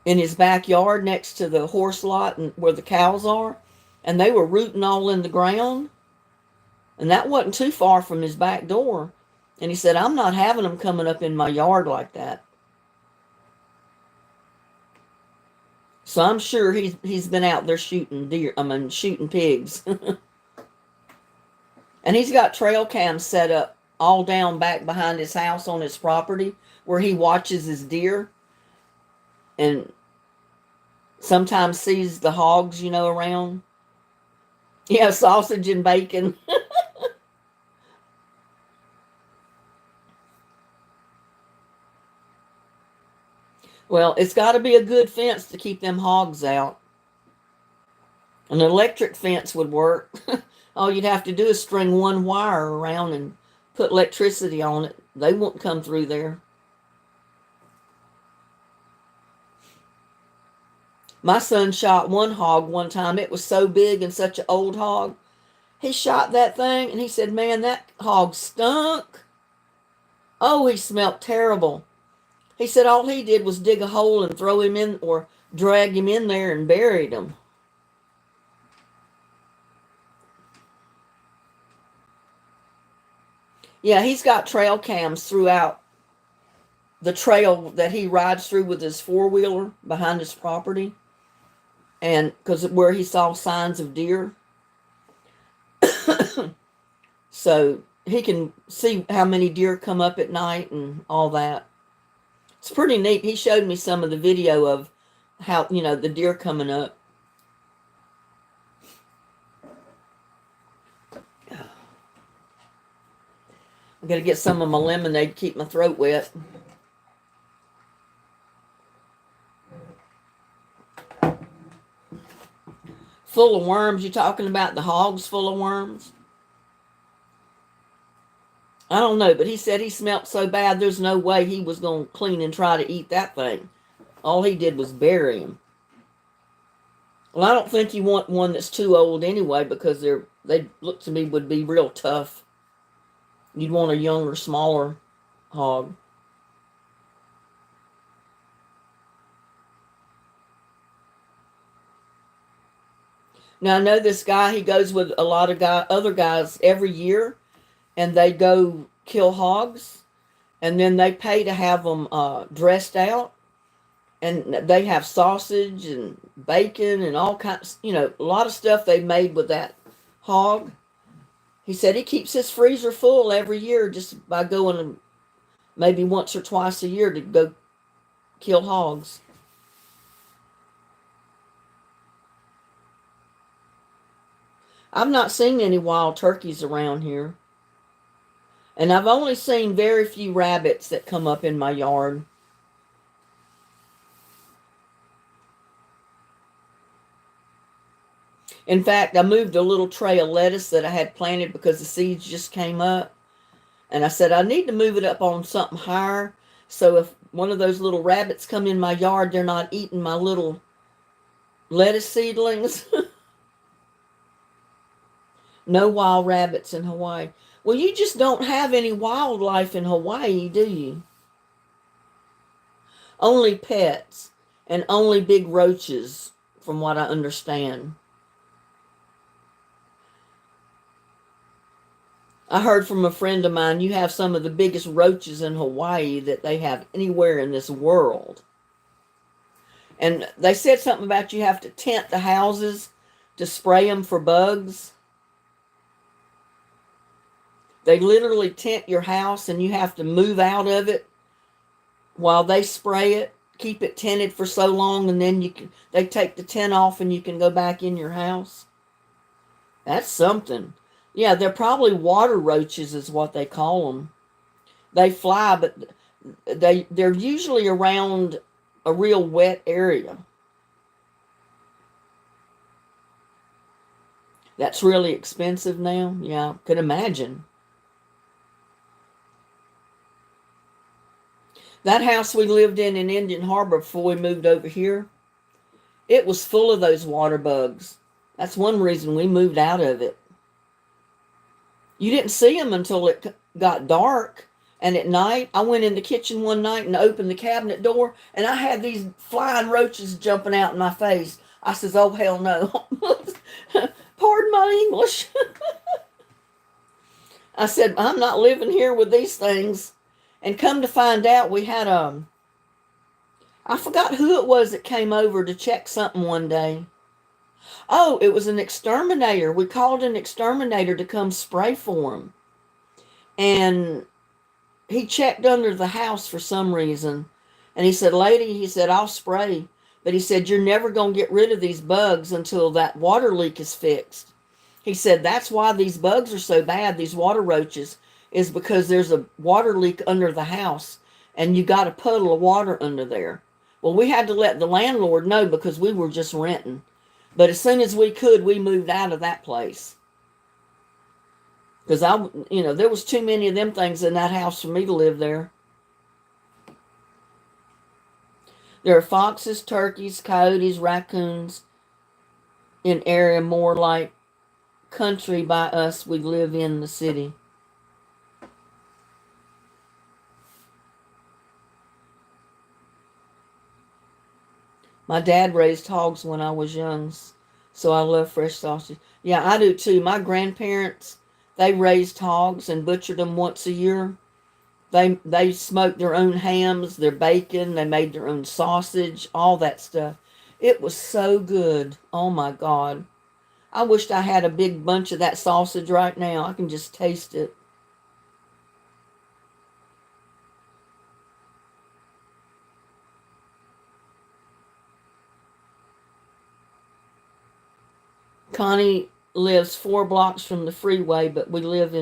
in his backyard next to the horse lot and where the cows are. And they were rooting all in the ground. And that wasn't too far from his back door. And he said, I'm not having them coming up in my yard like that. So I'm sure he's been out there shooting shooting pigs. And he's got trail cams set up all down back behind his house on his property where he watches his deer and sometimes sees the hogs, around. Yeah, sausage and bacon. Well, it's got to be a good fence to keep them hogs out. An electric fence would work. All you'd have to do is string one wire around and put electricity on it. They won't come through there. My son shot one hog one time. It was so big and such an old hog. He shot that thing and he said, man, that hog stunk. Oh, he smelled terrible. He said all he did was dig a hole and throw him in or drag him in there and buried him. Yeah, he's got trail cams throughout the trail that he rides through with his four-wheeler behind his property. And because where he saw signs of deer. So he can see how many deer come up at night and all that. It's pretty neat. He showed me some of the video of how, the deer coming up. I'm going to get some of my lemonade to keep my throat wet. Full of worms. You talking about the hogs full of worms? I don't know, but he said he smelled so bad there's no way he was going to clean and try to eat that thing. All he did was bury him. Well, I don't think you want one that's too old anyway because they look to me would be real tough. You'd want a younger, smaller hog. Now, I know this guy, he goes with a lot of other guys every year, and they go kill hogs, and then they pay to have them dressed out, and they have sausage and bacon and all kinds, a lot of stuff they made with that hog. He said he keeps his freezer full every year just by going maybe once or twice a year to go kill hogs. I've not seen any wild turkeys around here. And I've only seen very few rabbits that come up in my yard. In fact, I moved a little tray of lettuce that I had planted because the seeds just came up. And I said, I need to move it up on something higher. So if one of those little rabbits come in my yard, they're not eating my little lettuce seedlings. No wild rabbits in Hawaii. Well, you just don't have any wildlife in Hawaii, do you? Only pets and only big roaches, from what I understand. I heard from a friend of mine, you have some of the biggest roaches in Hawaii that they have anywhere in this world. And they said something about you have to tent the houses to spray them for bugs. They literally tent your house and you have to move out of it while they spray it, keep it tented for so long, and then they take the tent off and you can go back in your house. That's something. Yeah, they're probably water roaches is what they call them. They fly, but they're usually around a real wet area. That's really expensive now. Yeah, could imagine. That house we lived in Indian Harbor before we moved over here, it was full of those water bugs. That's one reason we moved out of it. You didn't see them until it got dark. And at night, I went in the kitchen one night and opened the cabinet door, and I had these flying roaches jumping out in my face. I says, oh, hell no. Pardon my English. I said, I'm not living here with these things. And come to find out, we had I forgot who it was that came over to check something one day. Oh, it was an exterminator. We called an exterminator to come spray for him. And he checked under the house for some reason. And he said, lady, he said, I'll spray. But he said, you're never going to get rid of these bugs until that water leak is fixed. He said, that's why these bugs are so bad, these water roaches, is because there's a water leak under the house. And you got a puddle of water under there. Well, we had to let the landlord know because we were just renting. But as soon as we could, we moved out of that place. Because there was too many of them things in that house for me to live there. There are foxes, turkeys, coyotes, raccoons in area more like country by us. We live in the city. My dad raised hogs when I was young, so I love fresh sausage. Yeah, I do too. My grandparents, they raised hogs and butchered them once a year. They smoked their own hams, their bacon, they made their own sausage, all that stuff. It was so good. Oh my God. I wished I had a big bunch of that sausage right now. I can just taste it. Connie lives 4 blocks from the freeway, but we live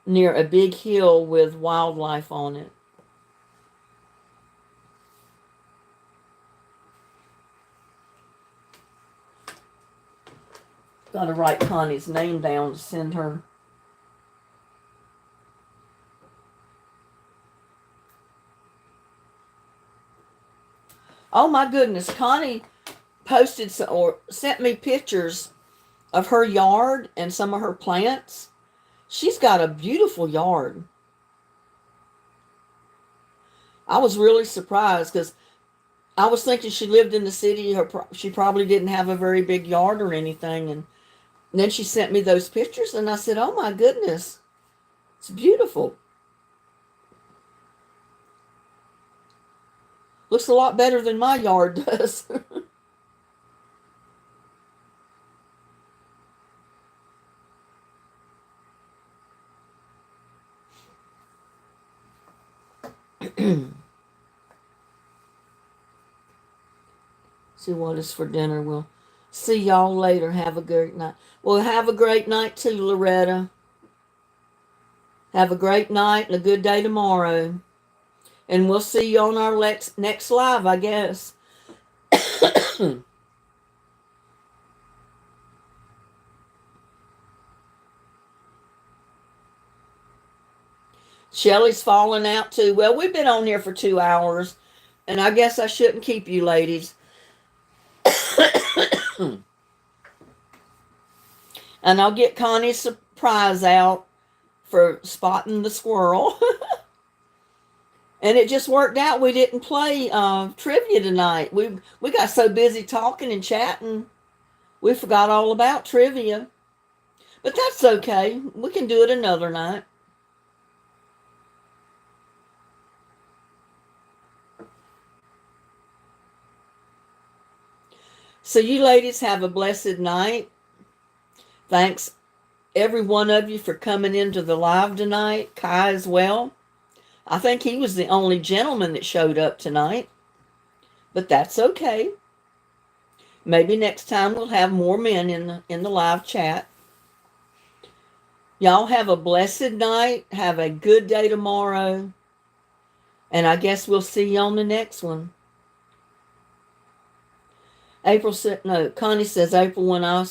near a big hill with wildlife on it. Got to write Connie's name down to send her. Oh my goodness, Connie posted or sent me pictures of her yard and some of her plants. She's got a beautiful yard. I was really surprised because I was thinking she lived in the city. She probably didn't have a very big yard or anything. And then she sent me those pictures and I said, oh my goodness, it's beautiful. Looks a lot better than my yard does. See what is for dinner. We'll see y'all later. Have a great night. Well, have a great night too, Loretta. Have a great night and a good day tomorrow. And we'll see you on our next live, I guess. Shelly's falling out too. Well, we've been on here for 2 hours, and I guess I shouldn't keep you ladies. And I'll get Connie's surprise out for spotting the squirrel. And it just worked out. We didn't play trivia tonight. We got so busy talking and chatting, we forgot all about trivia. But that's okay. We can do it another night. So you ladies have a blessed night. Thanks every one of you for coming into the live tonight. Kai as well. I think he was the only gentleman that showed up tonight. But that's okay. Maybe next time we'll have more men in the live chat. Y'all have a blessed night. Have a good day tomorrow. And I guess we'll see you on the next one. Connie says, April, when I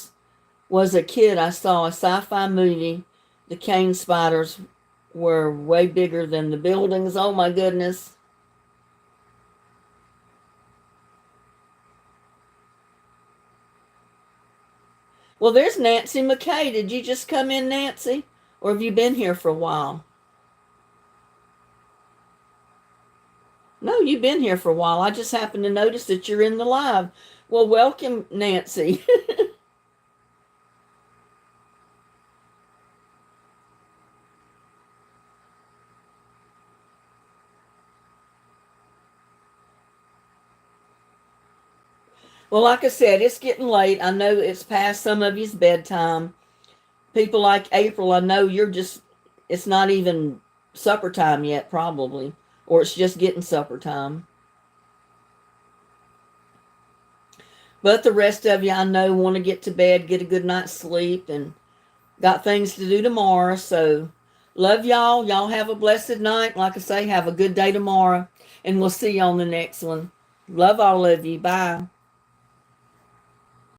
was a kid, I saw a sci-fi movie. The cane spiders were way bigger than the buildings. Oh my goodness. Well, there's Nancy McKay. Did you just come in, Nancy? Or have you been here for a while? No, you've been here for a while. I just happened to notice that you're in the live. Well, welcome, Nancy. Well, like I said, it's getting late. I know it's past some of you's bedtime. People like April, I know it's not even supper time yet, probably. Or it's just getting supper time. But the rest of you, I know, want to get to bed, get a good night's sleep, and got things to do tomorrow. So, love y'all. Y'all have a blessed night. Like I say, have a good day tomorrow. And we'll see you on the next one. Love all of you. Bye.